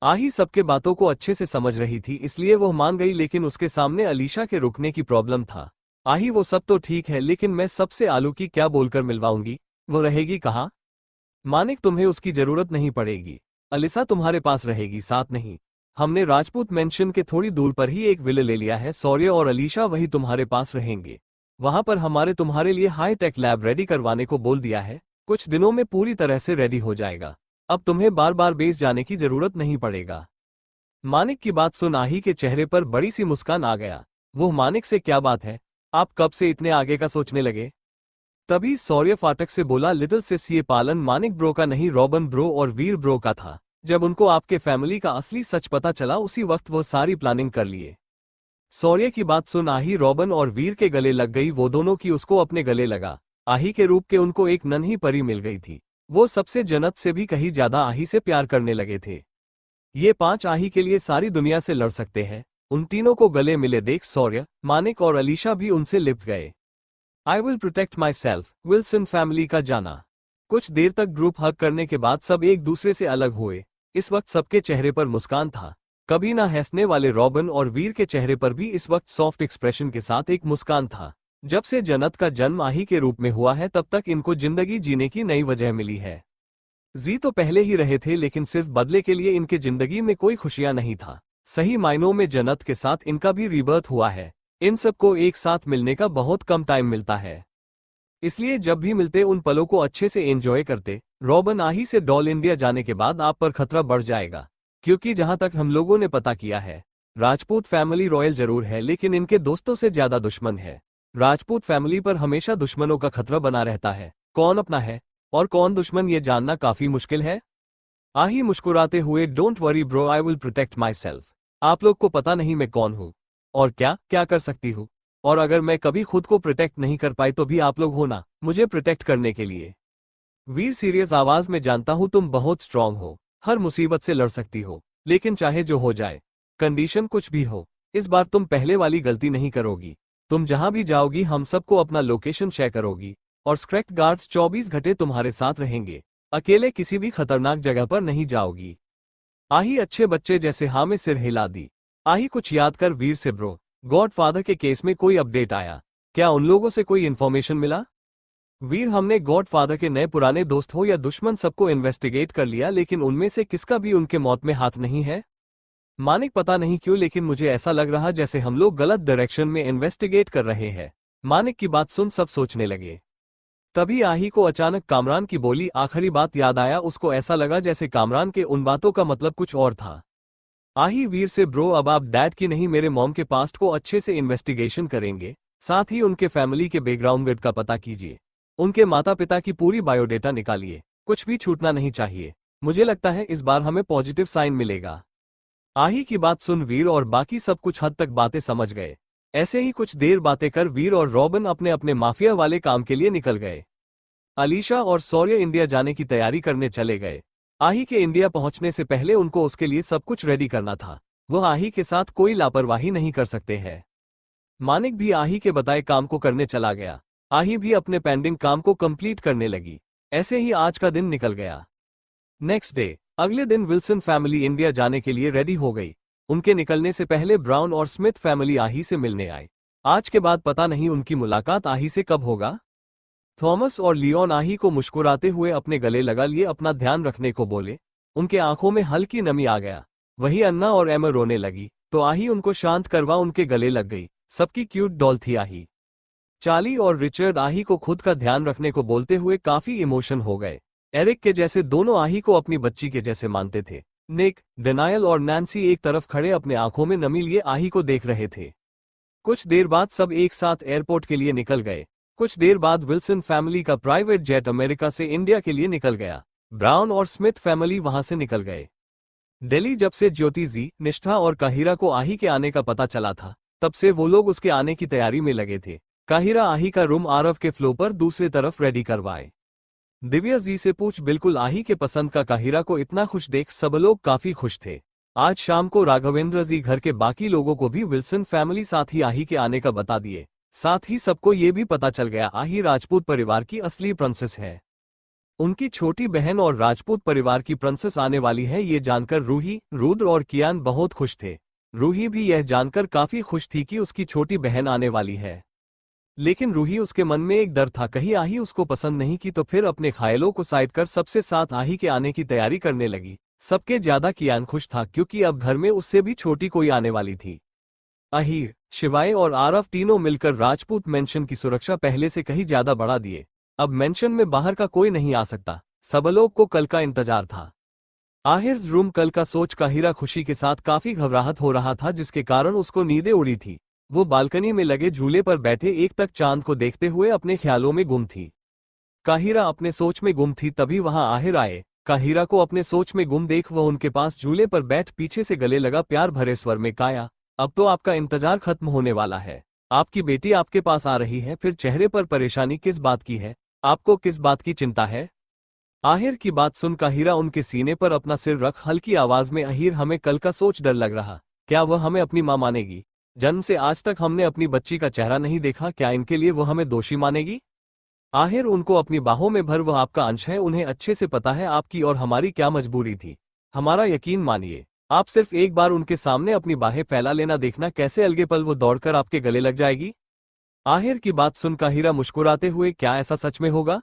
आही सबके बातों को अच्छे से समझ रही थी, इसलिए वह मान गई, लेकिन उसके सामने अलीशा के रुकने की प्रॉब्लम था। आही, वो सब तो ठीक है, लेकिन मैं सबसे आलू की क्या बोलकर मिलवाऊंगी? वो रहेगी कहाँ? मानिक, तुम्हें उसकी जरूरत नहीं पड़ेगी। अलीशा तुम्हारे पास रहेगी, साथ नहीं। हमने राजपूत मेंशन के थोड़ी दूर पर ही एक विला ले लिया है। सौर्य और अलीशा वही तुम्हारे पास रहेंगे। वहां पर हमारे तुम्हारे लिए हाई टेक लैब रेडी करवाने को बोल दिया है। कुछ दिनों में पूरी तरह से रेडी हो जाएगा। अब तुम्हें बार बार बेस जाने की जरूरत नहीं पड़ेगा। मानिक की बात सुन आही के चेहरे पर बड़ी सी मुस्कान आ गया। वो मानिक से, क्या बात है, आप कब से इतने आगे का सोचने लगे? तभी शौर्य फाटक से बोला, लिटिल सिस, ये पालन मानिक ब्रो का नहीं, रॉबन ब्रो और वीर ब्रो का था। जब उनको आपके फैमिली का असली सच पता चला उसी वक्त वो सारी प्लानिंग कर लिए। शौर्य की बात सुन आही रॉबन और वीर के गले लग गई। वो दोनों की उसको अपने गले लगा। आही के रूप के उनको एक नन्ही परी मिल गई थी। वो सबसे जन्नत से भी कहीं ज्यादा आही से प्यार करने लगे थे। ये 5 आही के लिए सारी दुनिया से लड़ सकते हैं। उन तीनों को गले मिले देख शौर्य, मानिक और अलीशा भी उनसे लिपट गए। I will protect my self, Wilson family का जाना। कुछ देर तक ग्रुप हग करने के बाद सब एक दूसरे से अलग हुए। इस वक्त सबके चेहरे पर मुस्कान था। कभी ना हंसने वाले रॉबन और वीर के चेहरे पर भी इस वक्त सॉफ्ट एक्सप्रेशन के साथ एक मुस्कान था। जब से जन्नत का जन्म आही के रूप में हुआ है तब तक इनको जिंदगी जीने की नई वजह मिली है। जी तो पहले ही रहे थे लेकिन सिर्फ बदले के लिए इनके जिंदगी में कोई खुशियां नहीं था। सही मायनों में जन्नत के साथ इनका भी रीबर्थ हुआ है। इन सबको एक साथ मिलने का बहुत कम टाइम मिलता है, इसलिए जब भी मिलते उन पलों को अच्छे से एंजॉय करते। रॉबन, आही से डॉल इंडिया जाने के बाद आप पर खतरा बढ़ जाएगा, क्योंकि जहां तक हम लोगों ने पता किया है, राजपूत फैमिली रॉयल जरूर है लेकिन इनके दोस्तों से ज्यादा दुश्मन है। राजपूत फैमिली पर हमेशा दुश्मनों का खतरा बना रहता है। कौन अपना है और कौन दुश्मन ये जानना काफी मुश्किल है। आही मुस्कुराते हुए, don't worry bro, I will protect my self. आप लोग को पता नहीं मैं कौन हूँ और क्या क्या कर सकती हूँ, और अगर मैं कभी खुद को प्रोटेक्ट नहीं कर पाई तो भी आप लोग हो ना मुझे प्रोटेक्ट करने के लिए। वीर सीरियस आवाज में, जानता हूं तुम बहुत स्ट्रांग हो, हर मुसीबत से लड़ सकती हो, लेकिन चाहे जो हो जाए, कंडीशन कुछ भी हो, इस बार तुम पहले वाली गलती नहीं करोगी। तुम जहां भी जाओगी हम सबको अपना लोकेशन शेयर करोगी और स्क्रेक्ट गार्ड्स 24 घंटे तुम्हारे साथ रहेंगे। अकेले किसी भी खतरनाक जगह पर नहीं जाओगी। आही अच्छे बच्चे जैसे हाँ में सिर हिला दी। आही कुछ याद कर वीर से, ब्रो, गॉडफादर के केस में कोई अपडेट आया क्या? उन लोगों से कोई इन्फॉर्मेशन मिला? वीर, हमने गॉडफादर के नए पुराने दोस्त हो या दुश्मन सबको इन्वेस्टिगेट कर लिया लेकिन उनमें से किसका भी उनके मौत में हाथ नहीं है। मानिक, पता नहीं क्यों लेकिन मुझे ऐसा लग रहा जैसे हम लोग गलत डायरेक्शन में इन्वेस्टिगेट कर रहे हैं। मानिक की बात सुन सब सोचने लगे। तभी आही को अचानक कामरान की बोली आखिरी बात याद आया। उसको ऐसा लगा जैसे कामरान के उन बातों का मतलब कुछ और था। आही वीर से, ब्रो, अब आप डैड की नहीं मेरे मॉम के पास्ट को अच्छे से इन्वेस्टिगेशन करेंगे, साथ ही उनके फैमिली के बैकग्राउंड का पता कीजिए, उनके माता पिता की पूरी बायोडेटा निकालिए, कुछ भी छूटना नहीं चाहिए। मुझे लगता है इस बार हमें पॉजिटिव साइन मिलेगा। आही की बात सुन वीर और बाकी सब कुछ हद तक बातें समझ गए। ऐसे ही कुछ देर बातें कर वीर और रॉबन अपने अपने माफिया वाले काम के लिए निकल गए। अलीशा और शौर्य इंडिया जाने की तैयारी करने चले गए। आही के इंडिया पहुंचने से पहले उनको उसके लिए सब कुछ रेडी करना था। वह आही के साथ कोई लापरवाही नहीं कर सकते हैं। मानिक भी आही के बताए काम को करने चला गया। आही भी अपने पेंडिंग काम को कंप्लीट करने लगी। ऐसे ही आज का दिन निकल गया। नेक्स्ट डे, अगले दिन विल्सन फैमिली इंडिया जाने के लिए रेडी हो गई। उनके निकलने से पहले ब्राउन और स्मिथ फैमिली आही से मिलने आए। आज के बाद पता नहीं उनकी मुलाकात आही से कब होगा। थॉमस और लियोन आही को मुस्कुराते हुए अपने गले लगा लिए अपना ध्यान रखने को बोले। उनके आंखों में हल्की नमी आ गया। वही अन्ना और एमा रोने लगी तो आही उनको शांत करवा उनके गले लग गई। सबकी क्यूट डॉल थी आही। चार्ली और रिचर्ड आही को खुद का ध्यान रखने को बोलते हुए काफी इमोशन हो गए। एरिक के जैसे दोनों आही को अपनी बच्ची के जैसे मानते थे। निक, डेनायल और नैन्सी एक तरफ खड़े अपने आंखों में नमी लिए आही को देख रहे थे। कुछ देर बाद सब एक साथ एयरपोर्ट के लिए निकल गए। कुछ देर बाद विल्सन फैमिली का प्राइवेट जेट अमेरिका से इंडिया के लिए निकल गया। ब्राउन और स्मिथ फैमिली वहां से निकल गए। दिल्ली, जब से ज्योति जी, निष्ठा और काहिरा को आही के आने का पता चला था तब से वो लोग उसके आने की तैयारी में लगे थे। काहिरा आही का रूम आरव के फ्लो पर दूसरी तरफ रेडी करवाए। दिव्या जी से पूछ, बिल्कुल आही के पसंद का। काहिरा को इतना खुश देख सब लोग काफी खुश थे। आज शाम को राघवेंद्र जी घर के बाकी लोगों को भी विल्सन फैमिली साथ ही आही के आने का बता दिए। साथ ही सबको ये भी पता चल गया आही राजपूत परिवार की असली प्रिंसेस है। उनकी छोटी बहन और राजपूत परिवार की प्रिंसेस आने वाली है। ये जानकर रूही, रुद्र और कियान बहुत खुश थे। रूही भी यह जानकर काफी खुश थी कि उसकी छोटी बहन आने वाली है। लेकिन रूही, उसके मन में एक डर था कहीं आही उसको पसंद नहीं की तो फिर अपने ख्यालों को साइड कर सबसे साथ आही के आने की तैयारी करने लगी। सबके ज्यादा कियान खुश था क्योंकि अब घर में उससे भी छोटी कोई आने वाली थी। अहीर, शिवाय और आरव तीनों मिलकर राजपूत मेंशन की सुरक्षा पहले से कहीं ज्यादा बढ़ा दिए। अब मेंशन में बाहर का कोई नहीं आ सकता। सब लोग को कल का इंतजार था। आहिर रूम कल का सोच काहिरा खुशी के साथ काफी घबराहट हो रहा था जिसके कारण उसको नींदें उड़ी थी। वो बालकनी में लगे झूले पर बैठे एक तक चांद को देखते हुए अपने ख्यालों में गुम थी। काहिरा अपने सोच में गुम थी, तभी वहां आहिर आए। काहिरा को अपने सोच में गुम देख वह उनके पास झूले पर बैठ पीछे से गले लगा प्यार भरे स्वर में, काया अब तो आपका इंतजार खत्म होने वाला है। आपकी बेटी आपके पास आ रही है। फिर चेहरे पर परेशानी किस बात की है? आपको किस बात की चिंता है? आहिर की बात सुन काहिरा उनके सीने पर अपना सिर रख हल्की आवाज में, अहीर हमें कल का सोच डर लग रहा। क्या वह हमें अपनी मां मानेगी? जन्म से आज तक हमने अपनी बच्ची का चेहरा नहीं देखा, क्या इनके लिए वह हमें दोषी मानेगी? आहिर उनको अपनी बाहों में भर, वह आपका अंश है, उन्हें अच्छे से पता है आपकी और हमारी क्या मजबूरी थी। हमारा यकीन मानिए, आप सिर्फ एक बार उनके सामने अपनी बाहें फैला लेना, देखना कैसे अलगे पल वो दौड़कर आपके गले लग जाएगी। आहिर की बात सुन काहिरा मुस्कुराते हुए, क्या ऐसा सच में होगा?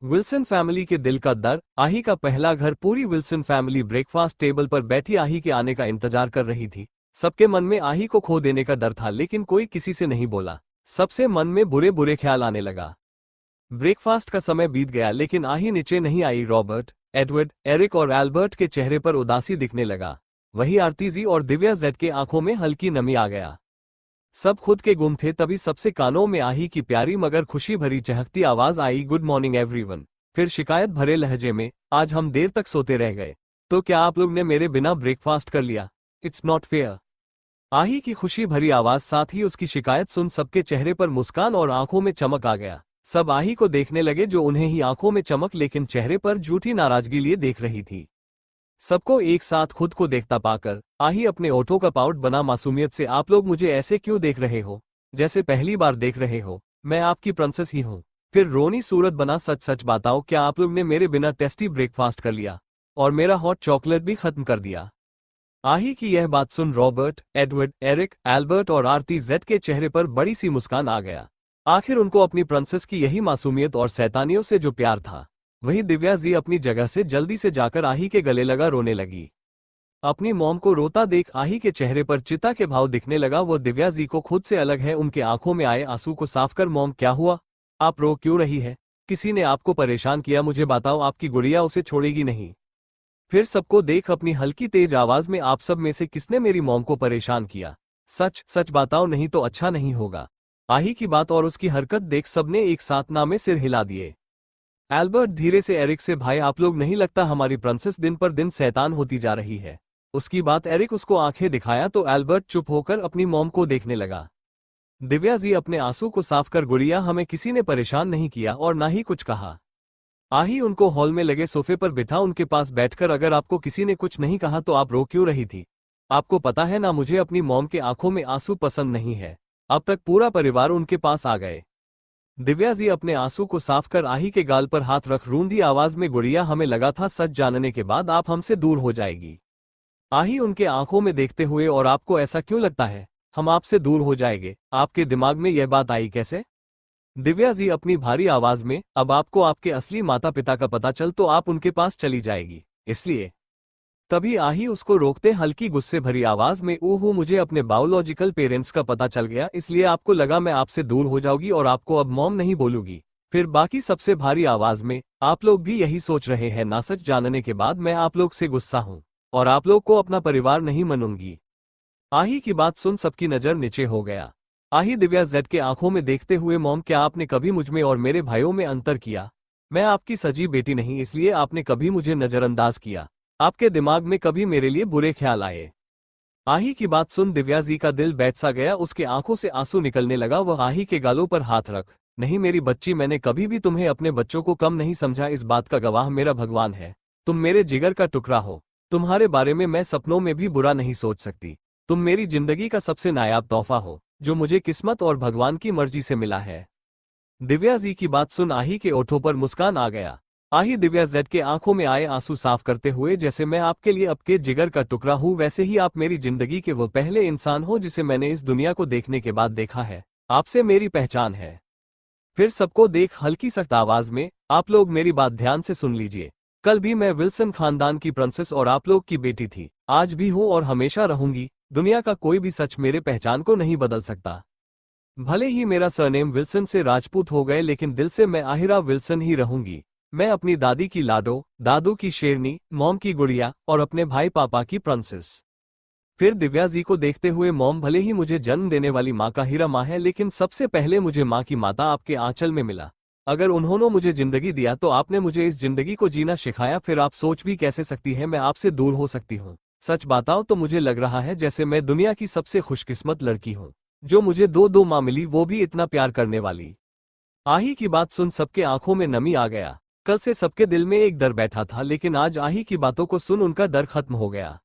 विल्सन फैमिली के दिल का दर, आही का पहला घर। पूरी विल्सन फैमिली ब्रेकफास्ट टेबल पर बैठी आही के आने का इंतजार कर रही थी। सबके मन में आही को खो देने का डर था, लेकिन कोई किसी से नहीं बोला। सबसे मन में बुरे बुरे ख्याल आने लगा। ब्रेकफास्ट का समय बीत गया, लेकिन आही नीचे नहीं आई। रॉबर्ट, एडवर्ड, एरिक और एल्बर्ट के चेहरे पर उदासी दिखने लगा। वही आरतीजी और दिव्या जेड के आंखों में हल्की नमी आ गया। सब खुद के गुम थे, तभी सबसे कानों में आही की प्यारी मगर खुशी भरी चहकती आवाज आई, गुड मॉर्निंग एवरीवन। फिर शिकायत भरे लहजे में, आज हम देर तक सोते रह गए, तो क्या आप लोग ने मेरे बिना ब्रेकफास्ट कर लिया? It's not fair. आही की खुशी भरी आवाज साथ ही उसकी शिकायत सुन सबके चेहरे पर मुस्कान और आंखों में चमक आ गया। सब आही को देखने लगे, जो उन्हें ही आंखों में चमक लेकिन चेहरे पर झूठी नाराजगी लिए देख रही थी। सबको एक साथ खुद को देखता पाकर आही अपने ओठों का पाउट बना मासूमियत से, आप लोग मुझे ऐसे क्यों देख रहे हो, जैसे पहली बार देख रहे हो? मैं आपकी प्रिंसेस ही हूँ। फिर रोनी सूरत बना, सच सच बताओ, क्या आप लोग ने मेरे बिना टेस्टी ब्रेकफास्ट कर लिया और मेरा हॉट चॉकलेट भी खत्म कर दिया? आही की यह बात सुन रॉबर्ट, एडवर्ड, एरिक, एल्बर्ट और आरती जेड के चेहरे पर बड़ी सी मुस्कान आ गया। आखिर उनको अपनी प्रिंसेस की यही मासूमियत और शैतानियों से जो प्यार था। वही दिव्या जी अपनी जगह से जल्दी से जाकर आही के गले लगा रोने लगी। अपनी मॉम को रोता देख आही के चेहरे पर चिता के भाव दिखने लगा। वो दिव्या जी को खुद से अलग है। उनके आंखों में आए आंसू को साफ कर, मॉम क्या हुआ? आप रो क्यों रही है? किसी ने आपको परेशान किया? मुझे बताओ, आपकी गुड़िया उसे छोड़ेगी नहीं। फिर सबको देख अपनी हल्की तेज आवाज में, आप सब में से किसने मेरी मॉम को परेशान किया? सच सच बताओ, नहीं तो अच्छा नहीं होगा। आही की बात और उसकी हरकत देख सबने एक साथ नामे सिर हिला दिए। एल्बर्ट धीरे से एरिक से, भाई आप लोग नहीं लगता हमारी प्रिंसेस दिन पर दिन शैतान होती जा रही है? उसकी बात एरिक उसको आंखें दिखाया तो एल्बर्ट चुप होकर अपनी मॉम को देखने लगा। दिव्या जी अपने आंसू को साफ कर, गुड़िया हमें किसी ने परेशान नहीं किया और ना ही कुछ कहा। आही उनको हॉल में लगे सोफे पर बिठा उनके पास बैठकर, अगर आपको किसी ने कुछ नहीं कहा तो आप रो क्यों रही थी? आपको पता है ना, मुझे अपनी मॉम के आंखों में आंसू पसंद नहीं है। अब तक पूरा परिवार उनके पास आ गए। दिव्या जी अपने आंसू को साफ कर आही के गाल पर हाथ रख रूंधी आवाज में, गुड़िया हमें लगा था सच जानने के बाद आप हमसे दूर हो जाएगी। आही उनके आंखों में देखते हुए, और आपको ऐसा क्यों लगता है हम आपसे दूर हो जाएंगे? आपके दिमाग में यह बात आई कैसे? दिव्या जी अपनी भारी आवाज में, अब आपको आपके असली माता पिता का पता चल तो आप उनके पास चली जाएगी, इसलिए। तभी आही उसको रोकते हल्की गुस्से भरी आवाज में, ओहो मुझे अपने बायोलॉजिकल पेरेंट्स का पता चल गया, इसलिए आपको लगा मैं आपसे दूर हो जाऊंगी और आपको अब मॉम नहीं बोलूंगी। फिर बाकी सबसे भारी आवाज में, आप लोग भी यही सोच रहे हैं ना? सच जानने के बाद मैं आप लोग से गुस्सा हूं और आप लोग को अपना परिवार नहीं मानूंगी। आही की बात सुन सबकी नजर नीचे हो गया। आही दिव्या जेड के आंखों में देखते हुए, मॉम क्या आपने कभी मुझमें और मेरे भाइयों में अंतर किया? मैं आपकी सजी बेटी नहीं, इसलिए आपने कभी मुझे नजरअंदाज किया? आपके दिमाग में कभी मेरे लिए बुरे ख्याल आए? आही की बात सुन दिव्या जी का दिल बैठ सा गया, उसके आंखों से आंसू निकलने लगा। वह आही के गालों पर हाथ रख, नहीं मेरी बच्ची, मैंने कभी भी तुम्हें अपने बच्चों को कम नहीं समझा, इस बात का गवाह मेरा भगवान है। तुम मेरे जिगर का टुकड़ा हो, तुम्हारे बारे में मैं सपनों में भी बुरा नहीं सोच सकती। तुम मेरी जिंदगी का सबसे नायाब तोहफा हो, जो मुझे किस्मत और भगवान की मर्जी से मिला है। दिव्या जी की बात सुन आही के ओठों पर मुस्कान आ गया। आही दिव्या जेड के आंखों में आए आंसू साफ करते हुए, जैसे मैं आपके लिए आपके जिगर का टुकड़ा हूं, वैसे ही आप मेरी जिंदगी के वो पहले इंसान हो जिसे मैंने इस दुनिया को देखने के बाद देखा है। आपसे मेरी पहचान है। फिर सबको देख हल्की सख्त आवाज में, आप लोग मेरी बात ध्यान से सुन लीजिए। कल भी मैं विल्सन खानदान की प्रिंसेस और आप लोग की बेटी थी, आज भी हूं और हमेशा रहूंगी। दुनिया का कोई भी सच मेरे पहचान को नहीं बदल सकता। भले ही मेरा सरनेम विल्सन से राजपूत हो गए, लेकिन दिल से मैं आहिरा विल्सन ही रहूंगी। मैं अपनी दादी की लाडो, दादू की शेरनी, मॉम की गुड़िया और अपने भाई पापा की प्रिंसेस। फिर दिव्या जी को देखते हुए, मॉम भले ही मुझे जन्म देने वाली माँ का हीरा माँ है, लेकिन सबसे पहले मुझे माँ की माता आपके आंचल में मिला। अगर उन्होंने मुझे जिंदगी दिया तो आपने मुझे इस जिंदगी को जीना सिखाया, फिर आप सोच भी कैसे सकती है मैं आपसे दूर हो सकती हूँ। सच बताओ तो मुझे लग रहा है जैसे मैं दुनिया की सबसे खुशकिस्मत लड़की हूँ, जो मुझे दो माँ मिली, वो भी इतना प्यार करने वाली। आही की बात सुन सबके आंखों में नमी आ गया। कल से सबके दिल में एक डर बैठा था, लेकिन आज आही की बातों को सुन उनका डर खत्म हो गया।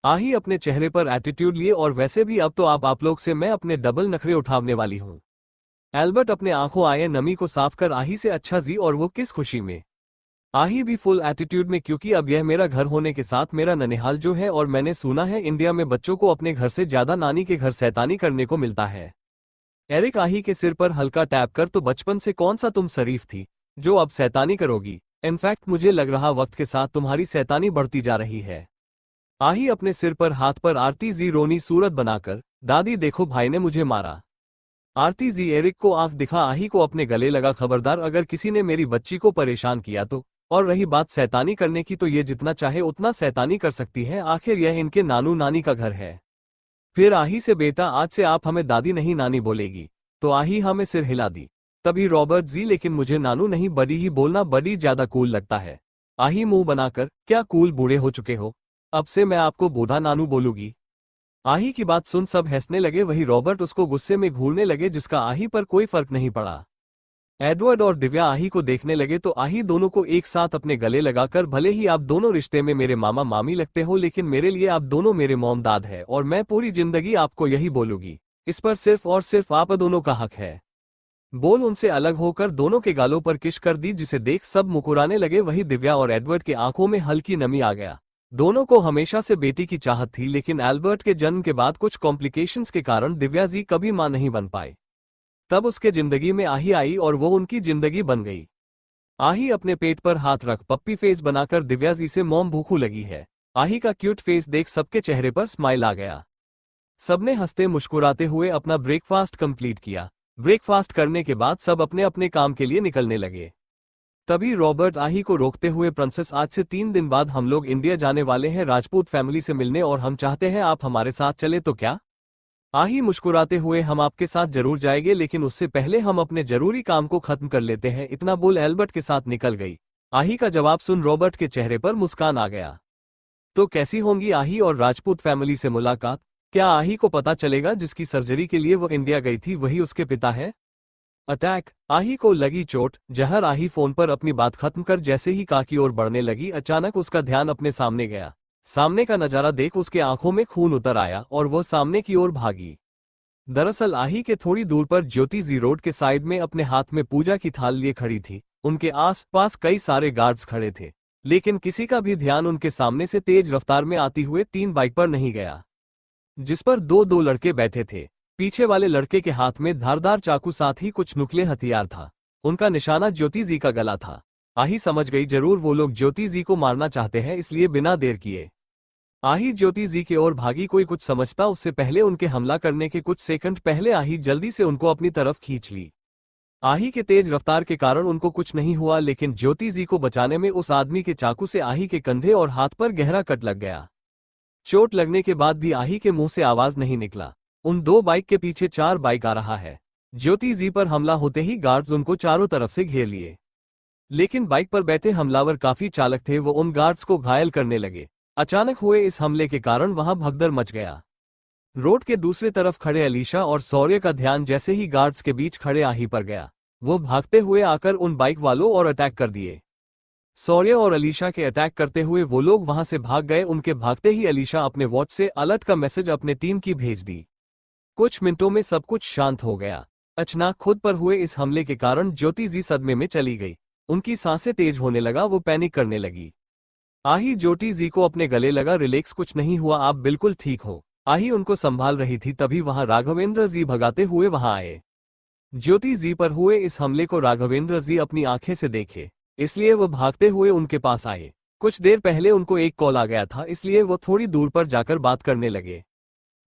आही अपने चेहरे पर एटीट्यूड लिए, और वैसे भी अब तो आप लोग से मैं अपने डबल नखरे उठावने वाली हूँ। एल्बर्ट अपने आंखों आए नमी को साफ कर आही से, अच्छा जी, और वो किस खुशी में? आही भी फुल एटीट्यूड में, क्योंकि अब यह मेरा घर होने के साथ मेरा ननिहाल जो है, और मैंने सुना है इंडिया में बच्चों को अपने घर से ज्यादा नानी के घर शैतानी करने को मिलता है। एरिक आही के सिर पर हल्का टैप कर, तो बचपन से कौन सा तुम शरीफ थी जो अब शैतानी करोगी? इनफैक्ट मुझे लग रहा वक्त के साथ तुम्हारी शैतानी बढ़ती जा रही है। आही अपने सिर पर हाथ पर आरती जी रोनी सूरत बनाकर, दादी देखो भाई ने मुझे मारा। आरती जी एरिक को आंख दिखा आही को अपने गले लगा, खबरदार अगर किसी ने मेरी बच्ची को परेशान किया तो। और रही बात शैतानी करने की, तो ये जितना चाहे उतना शैतानी कर सकती है, आखिर यह इनके नानू नानी का घर है। फिर आही से, बेटा आज से आप हमें दादी नहीं नानी बोलेगी। तो आही हमें सिर हिला दी। तभी रॉबर्ट जी, लेकिन मुझे नानू नहीं बड़ी ही बोलना बड़ी ज्यादा कूल लगता है। आही मुंह बनाकर, क्या कूल बूढ़े हो चुके हो? अब से मैं आपको बूढ़ा नानू बोलूंगी। आही की बात सुन सब हंसने लगे, वही रॉबर्ट उसको गुस्से में घूरने लगे, जिसका आही पर कोई फर्क नहीं पड़ा। एडवर्ड और दिव्या आही को देखने लगे तो आही दोनों को एक साथ अपने गले लगाकर, भले ही आप दोनों रिश्ते में मेरे मामा मामी लगते हो, लेकिन मेरे लिए आप दोनों मेरे मॉम दाद है, और मैं पूरी जिंदगी आपको यही बोलूंगी। इस पर सिर्फ और सिर्फ आप दोनों का हक है। बोल उनसे अलग होकर दोनों के गालों पर किस कर दी, जिसे देख सब मुकुराने लगे। वही दिव्या और एडवर्ड के आंखों में हल्की नमी आ गया। दोनों को हमेशा से बेटी की चाहत थी, लेकिन एल्बर्ट के जन्म के बाद कुछ कॉम्प्लिकेशंस के कारण दिव्या जी कभी मां नहीं बन पाए। तब उसके जिंदगी में आही आई और वो उनकी जिंदगी बन गई। आही अपने पेट पर हाथ रख पप्पी फेस बनाकर दिव्या जी से, मॉम भूखू लगी है। आही का क्यूट फेस देख सबके चेहरे पर स्माइल आ गया। सबने हंसते मुस्कुराते हुए अपना ब्रेकफास्ट कंप्लीट किया। ब्रेकफास्ट करने के बाद सब अपने अपने काम के लिए निकलने लगे। तभी रॉबर्ट आही को रोकते हुए, प्रिंसेस आज से 3 दिन बाद हम लोग इंडिया जाने वाले हैं राजपूत फैमिली से मिलने, और हम चाहते हैं आप हमारे साथ चले तो क्या? आही मुस्कुराते हुए, हम आपके साथ जरूर जाएंगे, लेकिन उससे पहले हम अपने जरूरी काम को खत्म कर लेते हैं। इतना बोल एल्बर्ट के साथ निकल गई। आही का जवाब सुन रॉबर्ट के चेहरे पर मुस्कान आ गया। तो कैसी होंगी आही और राजपूत फैमिली से मुलाकात? क्या आही को पता चलेगा जिसकी सर्जरी के लिए वो इंडिया गई थी वही उसके पिता है? अटैक। आही को लगी चोट। जहर। आही फोन पर अपनी बात खत्म कर जैसे ही का की ओर बढ़ने लगी, अचानक उसका ध्यान अपने सामने गया। सामने का नजारा देख उसके आंखों में खून उतर आया और वह सामने की ओर भागी। दरअसल आही के थोड़ी दूर पर ज्योति जी रोड के साइड में अपने हाथ में पूजा की थाल लिए खड़ी थी। उनके आस पास कई सारे गार्ड्स खड़े थे, लेकिन किसी का भी ध्यान उनके सामने से तेज रफ्तार में आती हुए 3 बाइक पर नहीं गया, जिस पर दो लड़के बैठे थे। पीछे वाले लड़के के हाथ में धारदार चाकू, साथ ही कुछ नुकीले हथियार था। उनका निशाना ज्योति जी का गला था। आही समझ गई, जरूर वो लोग ज्योति जी को मारना चाहते हैं, इसलिए बिना देर किए आही ज्योति जी की ओर भागी। कोई कुछ समझता उससे पहले उनके हमला करने के कुछ सेकंड पहले आही जल्दी से उनको अपनी तरफ खींच ली। आही के तेज रफ्तार के कारण उनको कुछ नहीं हुआ, लेकिन ज्योति जी को बचाने में उस आदमी के चाकू से आही के कंधे और हाथ पर गहरा कट लग गया। चोट लगने के बाद भी आही के मुंह से आवाज नहीं निकला। उन 2 बाइक के पीछे 4 बाइक आ रहा है। ज्योति जी पर हमला होते ही गार्ड्स उनको चारों तरफ से घेर लिए, लेकिन बाइक पर बैठे हमलावर काफी चालाक थे, वो उन गार्ड्स को घायल करने लगे। अचानक हुए इस हमले के कारण वहां भगदड़ मच गया। रोड के दूसरी तरफ खड़े अलीशा और शौर्य का ध्यान जैसे ही गार्ड्स के बीच खड़े आही पर गया, वो भागते हुए आकर उन बाइक वालों और अटैक कर दिए। शौर्य और अलीशा के अटैक करते हुए वो लोग वहां से भाग गए। उनके भागते ही अलीशा अपने वॉच से अलर्ट का मैसेज अपने टीम की भेज दी। कुछ मिनटों में सब कुछ शांत हो गया। अचानक खुद पर हुए इस हमले के कारण ज्योति जी सदमे में चली गई। उनकी सांसें तेज होने लगा, वो पैनिक करने लगी। आही ज्योति जी को अपने गले लगा, रिलैक्स, कुछ नहीं हुआ, आप बिल्कुल ठीक हो। आही उनको संभाल रही थी, तभी वहां राघवेंद्र जी भगाते हुए वहां आए। ज्योति जी पर हुए इस हमले को राघवेंद्र जी अपनी आंखें से देखे, इसलिए वो भागते हुए उनके पास आए। कुछ देर पहले उनको एक कॉल आ गया था, इसलिए वो थोड़ी दूर पर जाकर बात करने लगे।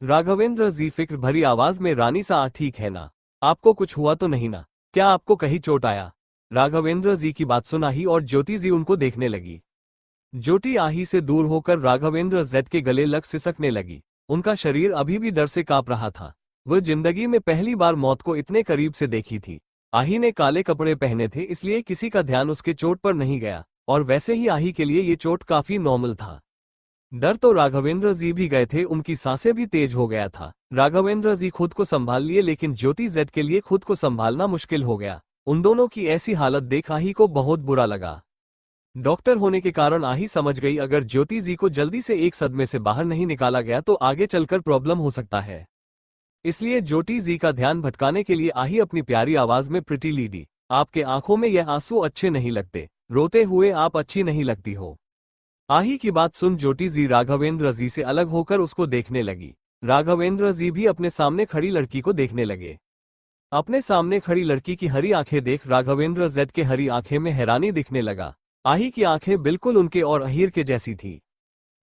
राघवेंद्र जी फिक्र भरी आवाज में, रानी सा ठीक है ना? आपको कुछ हुआ तो नहीं ना? क्या आपको कहीं चोट आया? राघवेंद्र जी की बात सुन आही और ज्योति जी उनको देखने लगी। ज्योति आही से दूर होकर राघवेंद्र जेड के गले लग सिसकने लगी। उनका शरीर अभी भी डर से कांप रहा था। वह जिंदगी में पहली बार मौत को इतने करीब से देखी थी। आही ने काले कपड़े पहने थे, इसलिए किसी का ध्यान उसके चोट पर नहीं गया, और वैसे ही आही के लिए ये चोट काफी नॉर्मल था। डर तो राघवेंद्र जी भी गए थे, उनकी सांसें भी तेज हो गया था। राघवेंद्र जी खुद को संभाल लिए, लेकिन ज्योति जेड के लिए खुद को संभालना मुश्किल हो गया। उन दोनों की ऐसी हालत देख आही को बहुत बुरा लगा। डॉक्टर होने के कारण आही समझ गई, अगर ज्योति जी को जल्दी से एक सदमे से बाहर नहीं निकाला गया तो आगे चलकर प्रॉब्लम हो सकता है। इसलिए ज्योति जी का ध्यान भटकाने के लिए आही अपनी प्यारी आवाज में, प्रिटी लेडी, आपके आंखों में यह आंसू अच्छे नहीं लगते, रोते हुए आप अच्छी नहीं लगती हो। आही की बात सुन ज्योति जी राघवेंद्र जी से अलग होकर उसको देखने लगी। राघवेंद्र जी भी अपने सामने खड़ी लड़की को देखने लगे। अपने सामने खड़ी लड़की की हरी आंखें देख राघवेंद्र जेड के हरी आंखें में हैरानी दिखने लगा। आही की आंखें बिल्कुल उनके और अहीर के जैसी थी।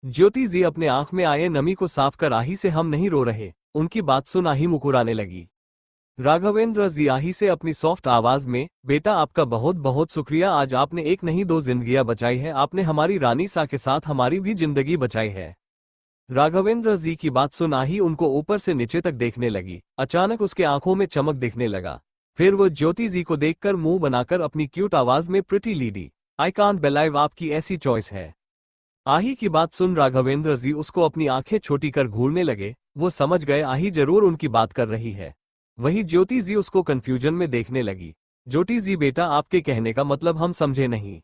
ज्योति जी अपने आंख में आए नमी को साफ कर आही से, हम नहीं रो रहे। उनकी बात सुन आही मुकुराने लगी। राघवेंद्र जी आही से अपनी सॉफ्ट आवाज में, बेटा आपका बहुत बहुत शुक्रिया, आज आपने एक नहीं दो जिंदगियां बचाई है, आपने हमारी रानी सा के साथ हमारी भी जिंदगी बचाई है। राघवेंद्र जी की बात सुन आही उनको ऊपर से नीचे तक देखने लगी। अचानक उसके आंखों में चमक दिखने लगा। फिर वो ज्योति जी को देखकर मुंह बनाकर अपनी क्यूट आवाज में, pretty lady, I can't believe आपकी ऐसी चॉइस है। आही की बात सुन राघवेंद्र जी उसको अपनी आंखें छोटी कर घूरने लगे। वो समझ गए आही जरूर उनकी बात कर रही है। वही ज्योति जी उसको कंफ्यूजन में देखने लगी। ज्योति जी बेटा आपके कहने का मतलब हम समझे नहीं।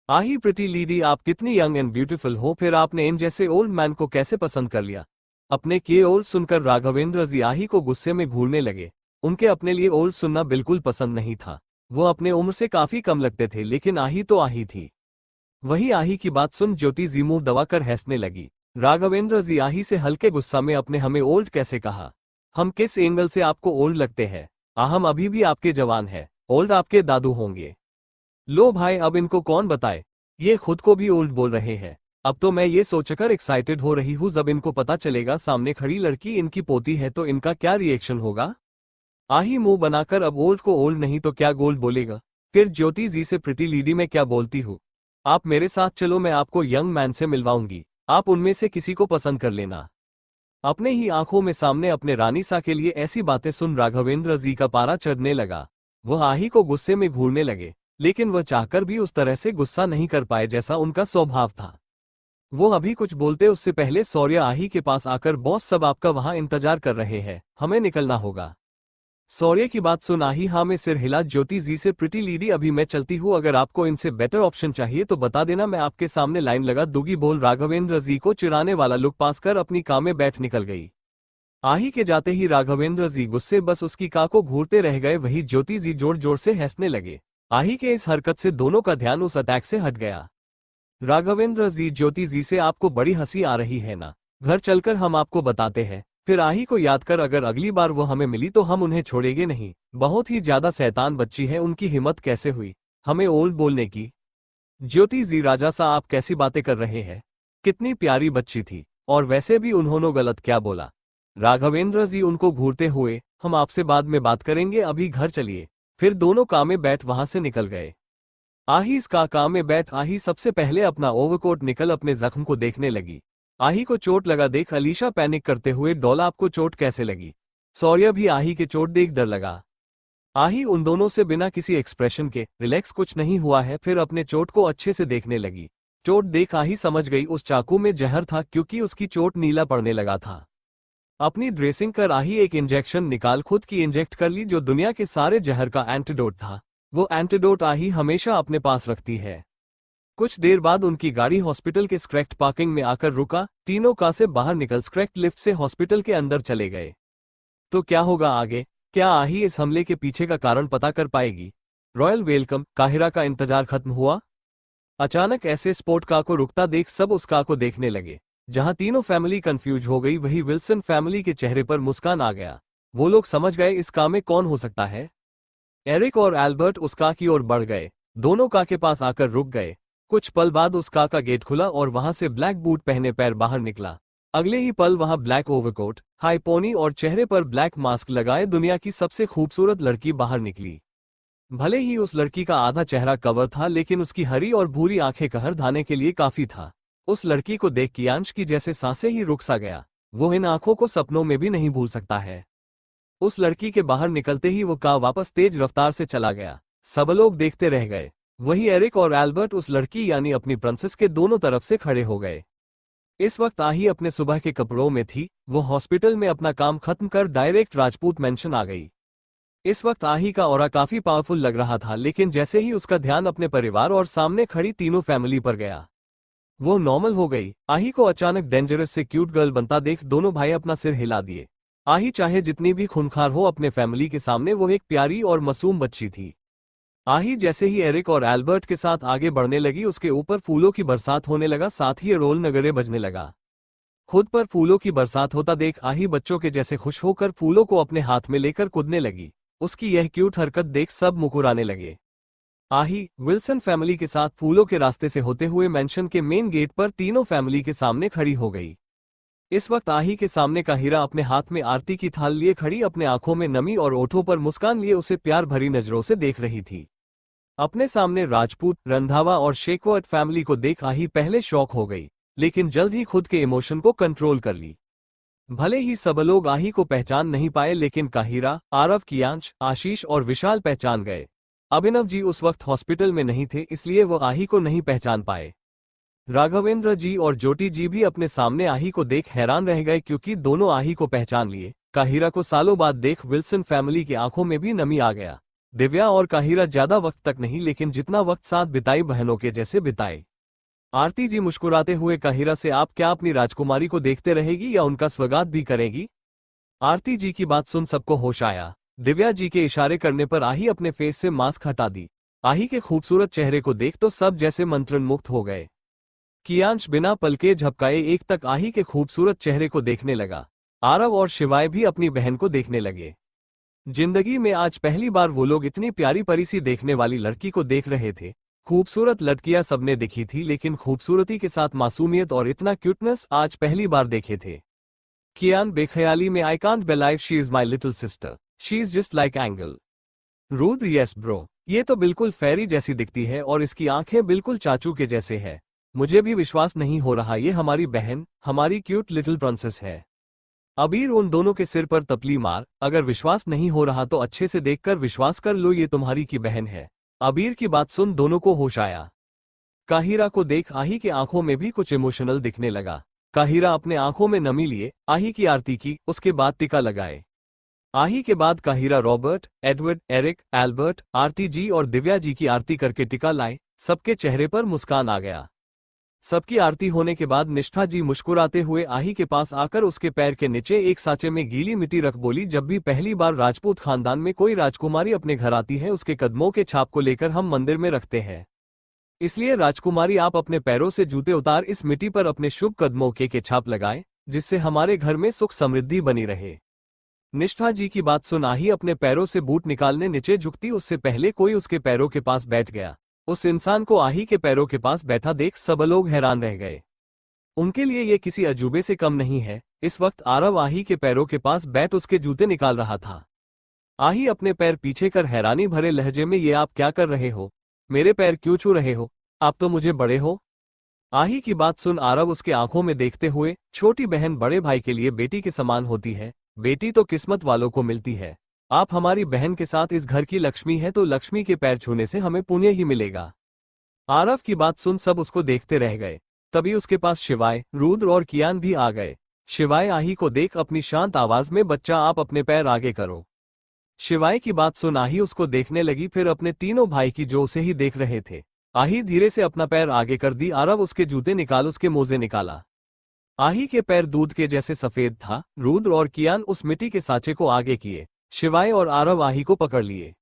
आही प्रिटी लेडी आप कितनी यंग एंड ब्यूटीफुल हो, फिर आपने इन जैसे ओल्ड मैन को कैसे पसंद कर लिया। अपने किए ओल्ड सुनकर राघवेंद्र जी आही को गुस्से में घूरने लगे। उनके अपने लिए ओल्ड सुनना बिल्कुल पसंद नहीं था। वो अपने उम्र से काफी कम लगते थे, लेकिन आही तो आही थी। वही आही की बात सुन ज्योति जी मुंह दबाकर हंसने लगी। राघवेंद्र जी आही से हल्के गुस्सा में, अपने हमें ओल्ड कैसे कहा, हम किस एंगल से आपको ओल्ड लगते हैं, हम अभी भी आपके जवान हैं, ओल्ड आपके दादू होंगे। लो भाई अब इनको कौन बताए, ये खुद को भी ओल्ड बोल रहे हैं। अब तो मैं ये सोचकर एक्साइटेड हो रही हूँ, जब इनको पता चलेगा सामने खड़ी लड़की इनकी पोती है तो इनका क्या रिएक्शन होगा। आही मुंह बनाकर, अब ओल्ड को ओल्ड नहीं तो क्या गोल्ड बोलेगा। फिर ज्योति जी से, प्रिटी लेडी मैं क्या बोलती हूँ, आप मेरे साथ चलो, मैं आपको यंग मैन से मिलवाऊंगी, आप उनमें से किसी को पसंद कर लेना। अपने ही आंखों में सामने अपने रानी सा के लिए ऐसी बातें सुन राघवेंद्र जी का पारा चढ़ने लगा। वह आही को गुस्से में घूरने लगे, लेकिन वह चाहकर भी उस तरह से गुस्सा नहीं कर पाए जैसा उनका स्वभाव था। वो अभी कुछ बोलते उससे पहले शौर्य आही के पास आकर, बॉस सब आपका वहां इंतजार कर रहे हैं, हमें निकलना होगा। शौर्य की बात सुन आही हाँ में सिर हिला। ज्योति जी से, प्रिटी लेडी अभी मैं चलती हूँ, अगर आपको इनसे बेटर ऑप्शन चाहिए तो बता देना, मैं आपके सामने लाइन लगा दूंगी। बोल राघवेंद्र जी को चिढ़ाने वाला लुक पास कर अपनी कार में बैठ निकल गई। आही के जाते ही राघवेंद्र जी गुस्से बस उसकी कार को घूरते रह गए। वही ज्योति जी जोर जोर से हंसने लगे। आही के इस हरकत से दोनों का ध्यान उस अटैक से हट गया। राघवेंद्र जी ज्योति जी से, आपको बड़ी हंसी आ रही है ना, घर चलकर हम आपको बताते हैं। फिर आही को याद कर, अगर अगली बार वो हमें मिली तो हम उन्हें छोड़ेंगे नहीं, बहुत ही ज्यादा शैतान बच्ची है, उनकी हिम्मत कैसे हुई हमें ओल्ड बोलने की। ज्योति जी राजा सा आप कैसी बातें कर रहे हैं, कितनी प्यारी बच्ची थी, और वैसे भी उन्होंने गलत क्या बोला। राघवेंद्र जी उनको घूरते हुए, हम आपसे बाद में बात करेंगे, अभी घर चलिए। फिर दोनों कार में बैठ वहां से निकल गए। आही इस कार में बैठ आही सबसे पहले अपना ओवरकोट निकल अपने जख्म को देखने लगी। आही को चोट लगा देख अलीशा पैनिक करते हुए, डॉला आपको चोट कैसे लगी। शौर्य भी आही के चोट देख डर लगा। आही उन दोनों से बिना किसी एक्सप्रेशन के, रिलैक्स कुछ नहीं हुआ है। फिर अपने चोट को अच्छे से देखने लगी। चोट देख आही समझ गई उस चाकू में जहर था, क्योंकि उसकी चोट नीला पड़ने लगा था। अपनी ड्रेसिंग कर आही एक इंजेक्शन निकाल खुद की इंजेक्ट कर ली, जो दुनिया के सारे जहर का एंटीडोट था। वो एंटीडोट आही हमेशा अपने पास रखती है। कुछ देर बाद उनकी गाड़ी हॉस्पिटल के स्क्रैक्ट पार्किंग में आकर रुका। तीनों कार से बाहर निकल स्क्रैक्ट लिफ्ट से हॉस्पिटल के अंदर चले गए। तो क्या होगा आगे, क्या आही इस हमले के पीछे का कारण पता कर पाएगी। रॉयल वेलकम काहिरा का इंतजार खत्म हुआ। अचानक ऐसे स्पोर्ट कार को रुकता देख सब उस कार को देखने लगे। जहां तीनों फैमिली कंफ्यूज हो गई, वही विल्सन फैमिली के चेहरे पर मुस्कान आ गया। वो लोग समझ गए इस कार में कौन हो सकता है। एरिक और एल्बर्ट उस कार की ओर बढ़ गए। दोनों कार के पास आकर रुक गए। कुछ पल बाद उस कार का गेट खुला और वहां से ब्लैक बूट पहने पैर बाहर निकला। अगले ही पल वहां ब्लैक ओवरकोट, हाई पोनी और चेहरे पर ब्लैक मास्क लगाए दुनिया की सबसे खूबसूरत लड़की बाहर निकली। भले ही उस लड़की का आधा चेहरा कवर था, लेकिन उसकी हरी और भूरी आंखें कहर ढाने के लिए काफी था। उस लड़की को देख कियांश की जैसे सांसें ही रुक सा गया। वो इन आंखों को सपनों में भी नहीं भूल सकता है। उस लड़की के बाहर निकलते ही वो कार वापस तेज रफ्तार से चला गया। सब लोग देखते रह गए। वही एरिक और एल्बर्ट उस लड़की यानी अपनी प्रिंसेस के दोनों तरफ से खड़े हो गए। इस वक्त आही अपने सुबह के कपड़ों में थी। वो हॉस्पिटल में अपना काम खत्म कर डायरेक्ट राजपूत मेंशन आ गई। इस वक्त आही का ऑरा काफी पावरफुल लग रहा था, लेकिन जैसे ही उसका ध्यान अपने परिवार और सामने खड़ी तीनों फैमिली पर गया, वो नॉर्मल हो गई। आही को अचानक डेंजरस से क्यूट गर्ल बनता देख दोनों भाई अपना सिर हिला दिए। आही चाहे जितनी भी खूंखार हो, अपने फैमिली के सामने वो एक प्यारी और मासूम बच्ची थी। आही जैसे ही एरिक और एल्बर्ट के साथ आगे बढ़ने लगी, उसके ऊपर फूलों की बरसात होने लगा, साथ ही रोल नगरे बजने लगा। खुद पर फूलों की बरसात होता देख आही बच्चों के जैसे खुश होकर फूलों को अपने हाथ में लेकर कूदने लगी। उसकी यह क्यूट हरकत देख सब मुकुराने लगे। आही विल्सन फैमिली के साथ फूलों के रास्ते से होते हुए मेंशन के मेन गेट पर तीनों फैमिली के सामने खड़ी हो गई। इस वक्त आही के सामने काहिरा अपने हाथ में आरती की थाल लिए खड़ी, अपने आंखों में नमी और ओठों पर मुस्कान लिए उसे प्यार भरी नजरों से देख रही थी। अपने सामने राजपूत, रंधावा और शेकवर्ट फैमिली को देख आही पहले शॉक हो गई, लेकिन जल्द ही खुद के इमोशन को कंट्रोल कर ली। भले ही सब लोग आही को पहचान नहीं पाए, लेकिन काहिरा, आरव, कियांश, आशीष और विशाल पहचान गए। अभिनव जी उस वक्त हॉस्पिटल में नहीं थे, इसलिए वो आही को नहीं पहचान पाए। राघवेंद्र जी और ज्योति जी भी अपने सामने आही को देख हैरान रह गए, क्योंकि दोनों आही को पहचान लिए। काहिरा को सालों बाद देख विल्सन फैमिली की आंखों में भी नमी आ गया। दिव्या और काहिरा ज्यादा वक्त तक नहीं, लेकिन जितना वक्त साथ बिताई बहनों के जैसे बिताए। आरती जी मुस्कुराते हुए काहिरा से, आप क्या अपनी राजकुमारी को देखते रहेगी या उनका स्वागत भी करेगी? आरती जी की बात सुन सबको होश आया। दिव्या जी के इशारे करने पर आही अपने फेस से मास्क हटा दी। आही के खूबसूरत चेहरे को देख तो सब जैसे मंत्रमुग्ध हो गए। कियांश बिना पलके झपकाए एक तक आही के खूबसूरत चेहरे को देखने लगा। आरव और शिवाय भी अपनी बहन को देखने लगे। जिंदगी में आज पहली बार वो लोग इतनी प्यारी परी सी देखने वाली लड़की को देख रहे थे। खूबसूरत लड़कियां सबने दिखी थी, लेकिन खूबसूरती के साथ मासूमियत और इतना क्यूटनेस आज पहली बार देखे थे। कियान बेख्याली में, I can't believe she is my little sister, she is just like angle. Rudra, yes bro, ये तो बिल्कुल फेरी जैसी दिखती है और इसकी आंखें बिल्कुल चाचू के जैसे है। मुझे भी विश्वास नहीं हो रहा, ये हमारी बहन, हमारी क्यूट लिटिल प्रिंसेस है। अबीर उन दोनों के सिर पर तपली मार, अगर विश्वास नहीं हो रहा तो अच्छे से देखकर विश्वास कर लो, ये तुम्हारी की बहन है। अबीर की बात सुन दोनों को होश आया। काहिरा को देख आही के आंखों में भी कुछ इमोशनल दिखने लगा। काहिरा अपने आंखों में नमी लिए आही की आरती की, उसके बाद टिका लगाए। आही के बाद काहिरा Robert, Edward, Eric, Albert, Aarti ji और दिव्या जी की आरती करके टिका लाए। सबके चेहरे पर मुस्कान आ गया। सबकी आरती होने के बाद निष्ठा जी मुस्कुराते हुए आही के पास आकर उसके पैर के नीचे एक साँचे में गीली मिट्टी रख बोली, जब भी पहली बार राजपूत खानदान में कोई राजकुमारी अपने घर आती है, उसके कदमों के छाप को लेकर हम मंदिर में रखते हैं। इसलिए राजकुमारी, आप अपने पैरों से जूते उतार इस मिट्टी पर अपने शुभ कदमों के छाप लगाएं, जिससे हमारे घर में सुख समृद्धि बनी रहे। निष्ठा जी की बात सुन आही अपने पैरों से बूट निकालने नीचे झुकती, उससे पहले कोई उसके पैरों के पास बैठ गया। उस इंसान को आही के पैरों के पास बैठा देख सब लोग हैरान रह गए। उनके लिए ये किसी अजूबे से कम नहीं है। इस वक्त आरव आही के पैरों के पास बैठ उसके जूते निकाल रहा था। आही अपने पैर पीछे कर हैरानी भरे लहजे में, ये आप क्या कर रहे हो? मेरे पैर क्यों छू रहे हो? आप तो मुझे बड़े हो। आही की बात सुन आरव उसके आंखों में देखते हुए, छोटी बहन बड़े भाई के लिए बेटी के समान होती है, बेटी तो किस्मत वालों को मिलती है। आप हमारी बहन के साथ इस घर की लक्ष्मी है, तो लक्ष्मी के पैर छूने से हमें पुण्य ही मिलेगा। आरव की बात सुन सब उसको देखते रह गए। तभी उसके पास शिवाय, रुद्र और कियान भी आ गए। शिवाय आही को देख अपनी शांत आवाज में, बच्चा आप अपने पैर आगे करो। शिवाय की बात सुन आही उसको देखने लगी, फिर अपने तीनों भाई की जो उसे ही देख रहे थे। आही धीरे से अपना पैर आगे कर दी। आरव उसके जूते निकाल उसके मोजे निकाला। आही के पैर दूध के जैसे सफेद था। रुद्र और कियान उस मिट्टी के साँचे को आगे किए। शिवाय और आरव आही को पकड़ लिए।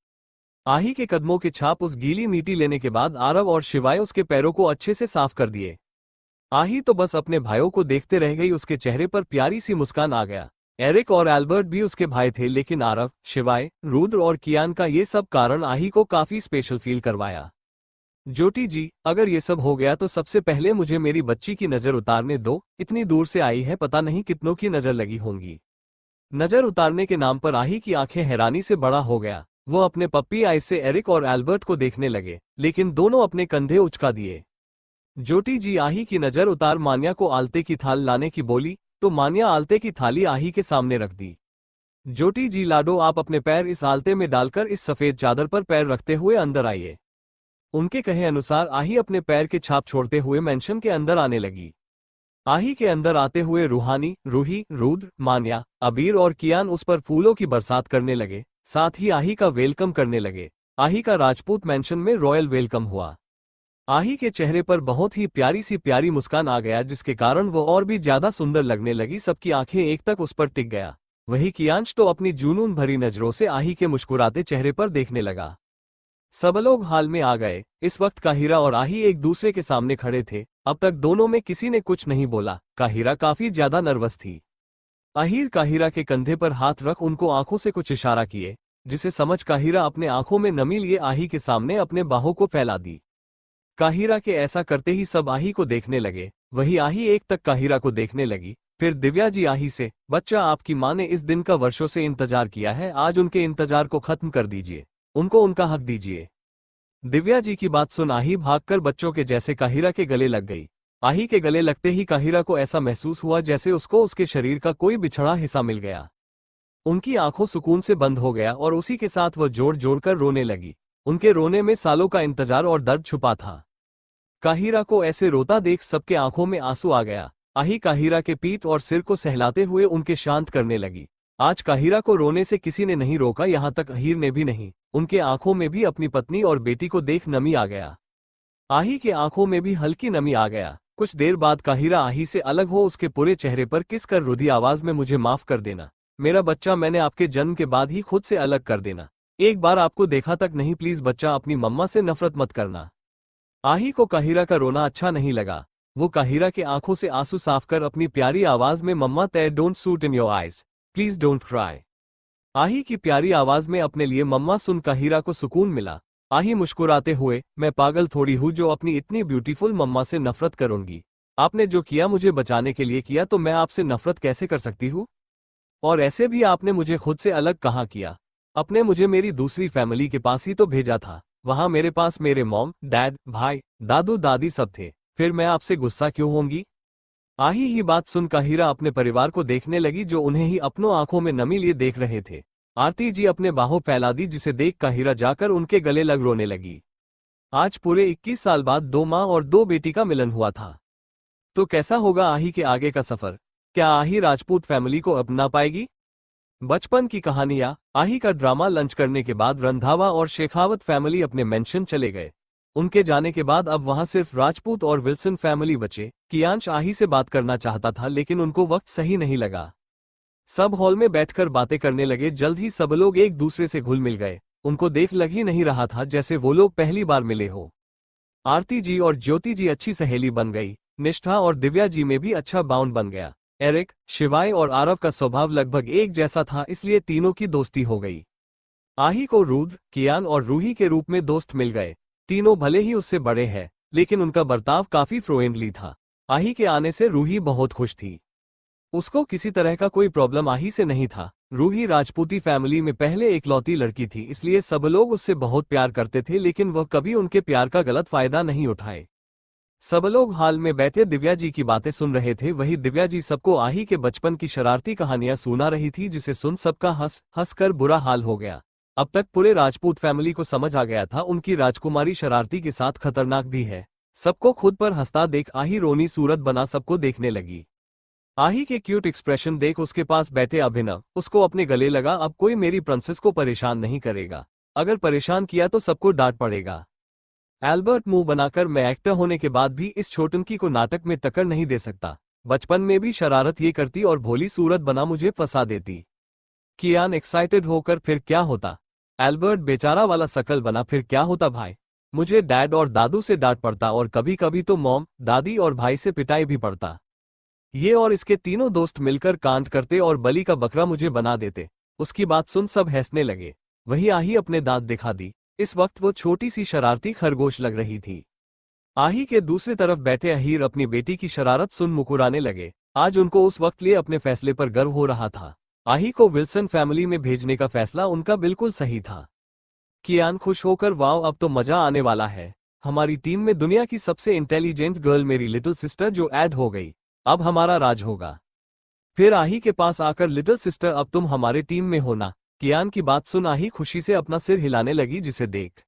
आही के कदमों के छाप उस गीली मिट्टी लेने के बाद आरव और शिवाय उसके पैरों को अच्छे से साफ कर दिए। आही तो बस अपने भाइयों को देखते रह गई, उसके चेहरे पर प्यारी सी मुस्कान आ गया। एरिक और एल्बर्ट भी उसके भाई थे, लेकिन आरव, शिवाय, रुद्र और कियान का ये सब कारण आही को काफी स्पेशल फील करवाया। ज्योति जी, अगर ये सब हो गया तो सबसे पहले मुझे मेरी बच्ची की नजर उतारने दो। इतनी दूर से आई है, पता नहीं कितनों की नजर लगी होंगी। नजर उतारने के नाम पर आही की आंखें हैरानी से बड़ा हो गया। वो अपने पप्पी आइज से एरिक और एल्बर्ट को देखने लगे, लेकिन दोनों अपने कंधे उचका दिए। ज्योति जी आही की नजर उतार मान्या को आलते की थाल लाने की बोली। तो मान्या आलते की थाली आही के सामने रख दी। ज्योति जी लाडो, आप अपने पैर इस आलते में डालकर इस सफेद चादर पर पैर रखते हुए अंदर आइए। उनके कहे अनुसार आही अपने पैर के छाप छोड़ते हुए मेंशन के अंदर आने लगी। आही के अंदर आते हुए रूहानी, रूही, रुद्र, मान्या, अबीर और कियान उस पर फूलों की बरसात करने लगे, साथ ही आही का वेलकम करने लगे। आही का राजपूत मेंशन में रॉयल वेलकम हुआ। आही के चेहरे पर बहुत ही प्यारी मुस्कान आ गया, जिसके कारण वो और भी ज्यादा सुंदर लगने लगी। सबकी आंखें एक तक उस पर टिक गया। वही कियांश तो अपनी जुनून भरी नजरों से आही के मुस्कुराते चेहरे पर देखने लगा। सब लोग हाल में आ गए। इस वक्त काहिरा और आही एक दूसरे के सामने खड़े थे। अब तक दोनों में किसी ने कुछ नहीं बोला। काहिरा काफी ज्यादा नर्वस थी। आहिर काहिरा के कंधे पर हाथ रख उनको आंखों से कुछ इशारा किए, जिसे समझ काहिरा अपने आंखों में नमी लिए आही के सामने अपने बाहों को फैला दी। काहिरा के ऐसा करते ही सब आही को देखने लगे। वही आही एक तक काहिरा को देखने लगी। फिर दिव्या जी आही से, बच्चा, आपकी माँ ने इस दिन का वर्षों से इंतजार किया है, आज उनके इंतजार को खत्म कर दीजिए, उनको उनका हक दीजिए। दिव्या जी की बात सुन आही भागकर बच्चों के जैसे काहिरा के गले लग गई। आही के गले लगते ही काहिरा को ऐसा महसूस हुआ जैसे उसको उसके शरीर का कोई बिछड़ा हिस्सा मिल गया। उनकी आंखों सुकून से बंद हो गया और उसी के साथ वह जोड़ जोड़कर रोने लगी। उनके रोने में सालों का इंतजार और दर्द छुपा था। काहिरा को ऐसे रोता देख सबके आंखों में आंसू आ गया। आही काहिरा के पीठ और सिर को सहलाते हुए उनके शांत करने लगी। आज काहिरा को रोने से किसी ने नहीं रोका, यहाँ तक अहीर ने भी नहीं। उनके आंखों में भी अपनी पत्नी और बेटी को देख नमी आ गया। आही के आंखों में भी हल्की नमी आ गया। कुछ देर बाद काहिरा आही से अलग हो उसके पूरे चेहरे पर किस कर रुधी आवाज में, मुझे माफ कर देना मेरा बच्चा, मैंने आपके जन्म के बाद ही खुद से अलग कर देना। एक बार आपको देखा तक नहीं, प्लीज बच्चा, अपनी मम्मा से नफरत मत करना। आही को काहिरा का रोना अच्छा नहीं लगा। वो काहिरा के आंखों से आंसू साफ कर अपनी प्यारी आवाज में, मम्मा तय don't suit in your eyes, please don't cry. आही की प्यारी आवाज में अपने लिए मम्मा सुन काहिरा को सुकून मिला। आही मुस्कुराते हुए, मैं पागल थोड़ी हूँ जो अपनी इतनी ब्यूटीफुल मम्मा से नफरत करूंगी। आपने जो किया मुझे बचाने के लिए किया, तो मैं आपसे नफरत कैसे कर सकती हूँ? और ऐसे भी आपने मुझे खुद से अलग कहाँ किया? आपने मुझे मेरी दूसरी फैमिली के पास ही तो भेजा था। वहां मेरे पास मेरे मॉम, डैड, भाई, दादू दादी सब थे। फिर मैं आपसे गुस्सा क्यों होंगी? आही ही बात सुन काहिरा अपने परिवार को देखने लगी, जो उन्हें ही अपनों आंखों में नमी लिए देख रहे थे। आरती जी अपने बाहों फैला दी, जिसे देख काहिरा जाकर उनके गले लग रोने लगी। आज पूरे 21 साल बाद 2 माँ और 2 बेटी का मिलन हुआ था। तो कैसा होगा आही के आगे का सफर? क्या आही राजपूत फैमिली को अपना पाएगी? बचपन की कहानियां। आही का ड्रामा लंच करने के बाद रंधावा और शेखावत फैमिली अपने मेंशन चले गए। उनके जाने के बाद अब वहां सिर्फ राजपूत और विल्सन फैमिली बचे। कियांश आही से बात करना चाहता था, लेकिन उनको वक्त सही नहीं लगा। सब हॉल में बैठकर बातें करने लगे। जल्द ही सब लोग एक दूसरे से घुल मिल गए। उनको देख लग ही नहीं रहा था जैसे वो लोग पहली बार मिले हो। आरती जी और ज्योति जी अच्छी सहेली बन गई। निष्ठा और दिव्या जी में भी अच्छा बाउंड बन गया। एरिक, शिवाय और आरव का स्वभाव लगभग एक जैसा था, इसलिए तीनों की दोस्ती हो गई। आही को रुद्र, कियान और रूही के रूप में दोस्त मिल गए। तीनों भले ही उससे बड़े हैं, लेकिन उनका बर्ताव काफी फ्रेंडली था। आही के आने से रूही बहुत खुश थी। उसको किसी तरह का कोई प्रॉब्लम आही से नहीं था। रूही राजपूती फैमिली में पहले एकलौती लड़की थी, इसलिए सब लोग उससे बहुत प्यार करते थे, लेकिन वह कभी उनके प्यार का गलत फायदा नहीं उठाए। सब लोग हाल में बैठे दिव्या जी की बातें सुन रहे थे। वही दिव्या जी सबको आही के बचपन की शरारती कहानियां सुना रही थी, जिसे सुन सबका हंस हंस कर बुरा हाल हो गया। अब तक पूरे राजपूत फैमिली को समझ आ गया था उनकी राजकुमारी शरारती के साथ खतरनाक भी है। सबको खुद पर हंसता देख आही रोनी सूरत बना सबको देखने लगी। आही के क्यूट एक्सप्रेशन देख उसके पास बैठे अभिनव उसको अपने गले लगा। अब कोई मेरी प्रिंसेस को परेशान नहीं करेगा, अगर परेशान किया तो सबको डांट पड़ेगा। एल्बर्ट मुंह बनाकर, मैं एक्टर होने के बाद भी इस छोटनकी को नाटक में टक्कर नहीं दे सकता। बचपन में भी शरारत ये करती और भोली सूरत बना मुझे फंसा देती। कियान एक्साइटेड होकर, फिर क्या होता? एल्बर्ट बेचारा वाला शकल बना, फिर क्या होता भाई? मुझे डैड और दादू से डांट पड़ता और कभी कभी तो मॉम, दादी और भाई से पिटाई भी पड़ता। ये और इसके तीनों दोस्त मिलकर कांड करते और बलि का बकरा मुझे बना देते। उसकी बात सुन सब हंसने लगे। वही आही अपने दांत दिखा दी। इस वक्त वो छोटी सी शरारती खरगोश लग रही थी। आही के दूसरी तरफ बैठे अहीर अपनी बेटी की शरारत सुन मुकुराने लगे। आज उनको उस वक्त लिए अपने फैसले पर गर्व हो रहा था। आही को विल्सन फैमिली में भेजने का फैसला उनका बिल्कुल सही था। कियान खुश होकर, वाओ अब तो मजा आने वाला है। हमारी टीम में दुनिया की सबसे इंटेलिजेंट गर्ल मेरी लिटिल सिस्टर जो ऐड हो गई। अब हमारा राज होगा। फिर आही के पास आकर लिटिल सिस्टर अब तुम हमारे टीम में हो ना। कियान की बात सुन आही खुशी से अपना सिर हिलाने लगी, जिसे देख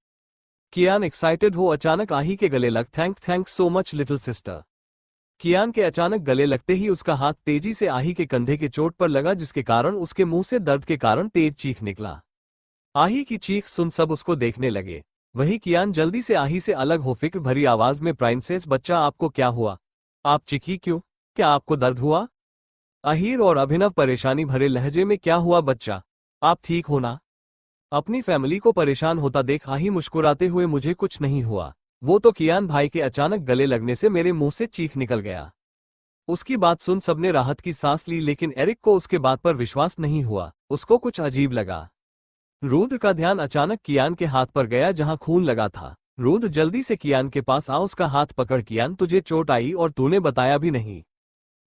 कियान एक्साइटेड हो अचानक आही के गले लग thank so much little sister. Kiyan के अचानक गले लगते ही उसका हाथ तेजी से आही के कंधे के चोट पर लगा, जिसके कारण उसके मुंह से दर्द के कारण तेज चीख निकला। आही की चीख सुन सब उसको देखने लगे। वही कियान जल्दी से आही से अलग हो फिक्र भरी आवाज में, प्रिंसेस बच्चा आपको क्या हुआ, आप चीखी क्यों, क्या आपको दर्द हुआ। अहीर और अभिनव परेशानी भरे लहजे में, क्या हुआ बच्चा, आप ठीक हो ना। अपनी फैमिली को परेशान होता देख आही मुस्कुराते हुए, मुझे कुछ नहीं हुआ, वो तो कियान भाई के अचानक गले लगने से मेरे मुंह से चीख निकल गया। उसकी बात सुन सबने राहत की सांस ली, लेकिन एरिक को उसके बात पर विश्वास नहीं हुआ। उसको कुछ अजीब लगा। रुद्र का ध्यान अचानक कियान के हाथ पर गया जहां खून लगा था। रुद्र जल्दी से कियान के पास आ उसका हाथ पकड़, कियान तुझे चोट आई और तूने बताया भी नहीं।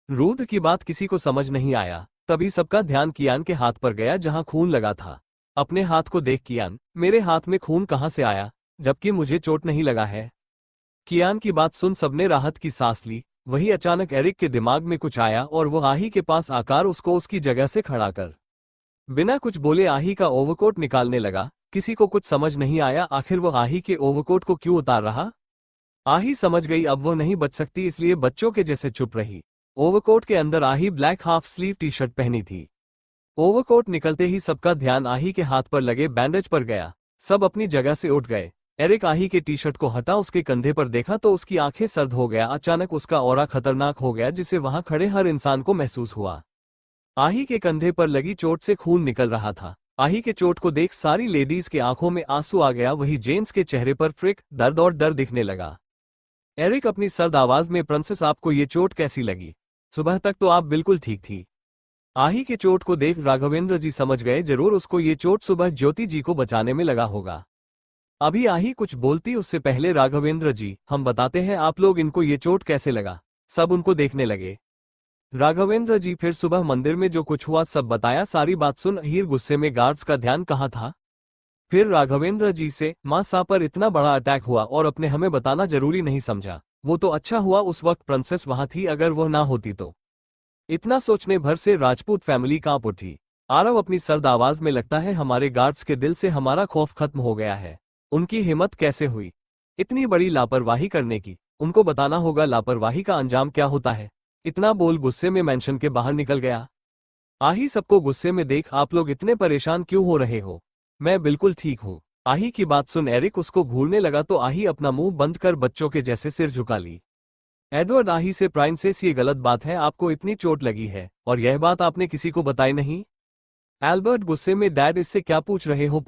रुद्र की बात किसी को समझ नहीं आया। तभी सबका ध्यान कियान के हाथ पर गया जहां खून लगा था। अपने हाथ को देख कियान, मेरे हाथ में खून कहां से आया, जबकि मुझे चोट नहीं लगा है। कियान की बात सुन सबने राहत की सांस ली। वही अचानक एरिक के दिमाग में कुछ आया और वो आही के पास आकर उसको उसकी जगह से खड़ा कर बिना कुछ बोले आही का ओवरकोट निकालने लगा। किसी को कुछ समझ नहीं आया आखिर वो आही के ओवरकोट को क्यों उतार रहा। आही समझ गई अब वो नहीं बच सकती, इसलिए बच्चों के जैसे चुप रही। ओवरकोट के अंदर आही black half sleeve T shirt पहनी थी। ओवरकोट निकलते ही सबका ध्यान आही के हाथ पर लगे बैंडेज पर गया। सब अपनी जगह से उठ गए। एरिक आही के टी शर्ट को हटा उसके कंधे पर देखा तो उसकी आंखें सर्द हो गया। अचानक उसका ऑरा खतरनाक हो गया, जिसे वहां खड़े हर इंसान को महसूस हुआ। आही के कंधे पर लगी चोट से खून निकल रहा था। आही के चोट को देख सारी लेडीज के आंखों में आंसू आ गया। वही जेम्स के चेहरे पर फ्रिक, दर्द और डर दिखने लगा। एरिक अपनी सर्द आवाज में, प्रिंसेस आपको ये चोट कैसी लगी, सुबह तक तो आप बिल्कुल ठीक थी। आही के चोट को देख राघवेंद्र जी समझ गए, जरूर उसको ये चोट सुबह ज्योति जी को बचाने में लगा होगा। अभी आही कुछ बोलती उससे पहले, राघवेंद्र जी हम बताते हैं आप लोग इनको ये चोट कैसे लगा। सब उनको देखने लगे। राघवेंद्र जी फिर सुबह मंदिर में जो कुछ हुआ सब बताया। सारी बात सुन अहीर गुस्से में, गार्ड्स का ध्यान कहाँ था। फिर राघवेंद्र जी से, मां सा पर इतना बड़ा अटैक हुआ और अपने हमें बताना जरूरी नहीं समझा। वो तो अच्छा हुआ उस वक्त प्रिंसेस वहां थी, अगर वो ना होती तो। इतना सोचने भर से राजपूत फैमिली कांप उठी। आरव अपनी सर्द आवाज में, लगता है हमारे गार्ड्स के दिल से हमारा खौफ खत्म हो गया है। उनकी हिम्मत कैसे हुई इतनी बड़ी लापरवाही करने की। उनको बताना होगा लापरवाही का अंजाम क्या होता है। इतना बोल गुस्से में मेंशन के बाहर निकल गया। आही सबको गुस्से में देख, आप लोग इतने परेशान क्यों हो रहे हो, मैं बिल्कुल ठीक हूँ। आही की बात सुन एरिक उसको घूरने लगा तो आही अपना मुंह बंद कर बच्चों के जैसे सिर झुका ली। एडवर्ड आही से, प्रिंसेस ये गलत बात है, आपको इतनी चोट लगी है और यह बात आपने किसी को बताई नहीं। एल्बर्ट गुस्से में, डैड इससे क्या पूछ रहे हो,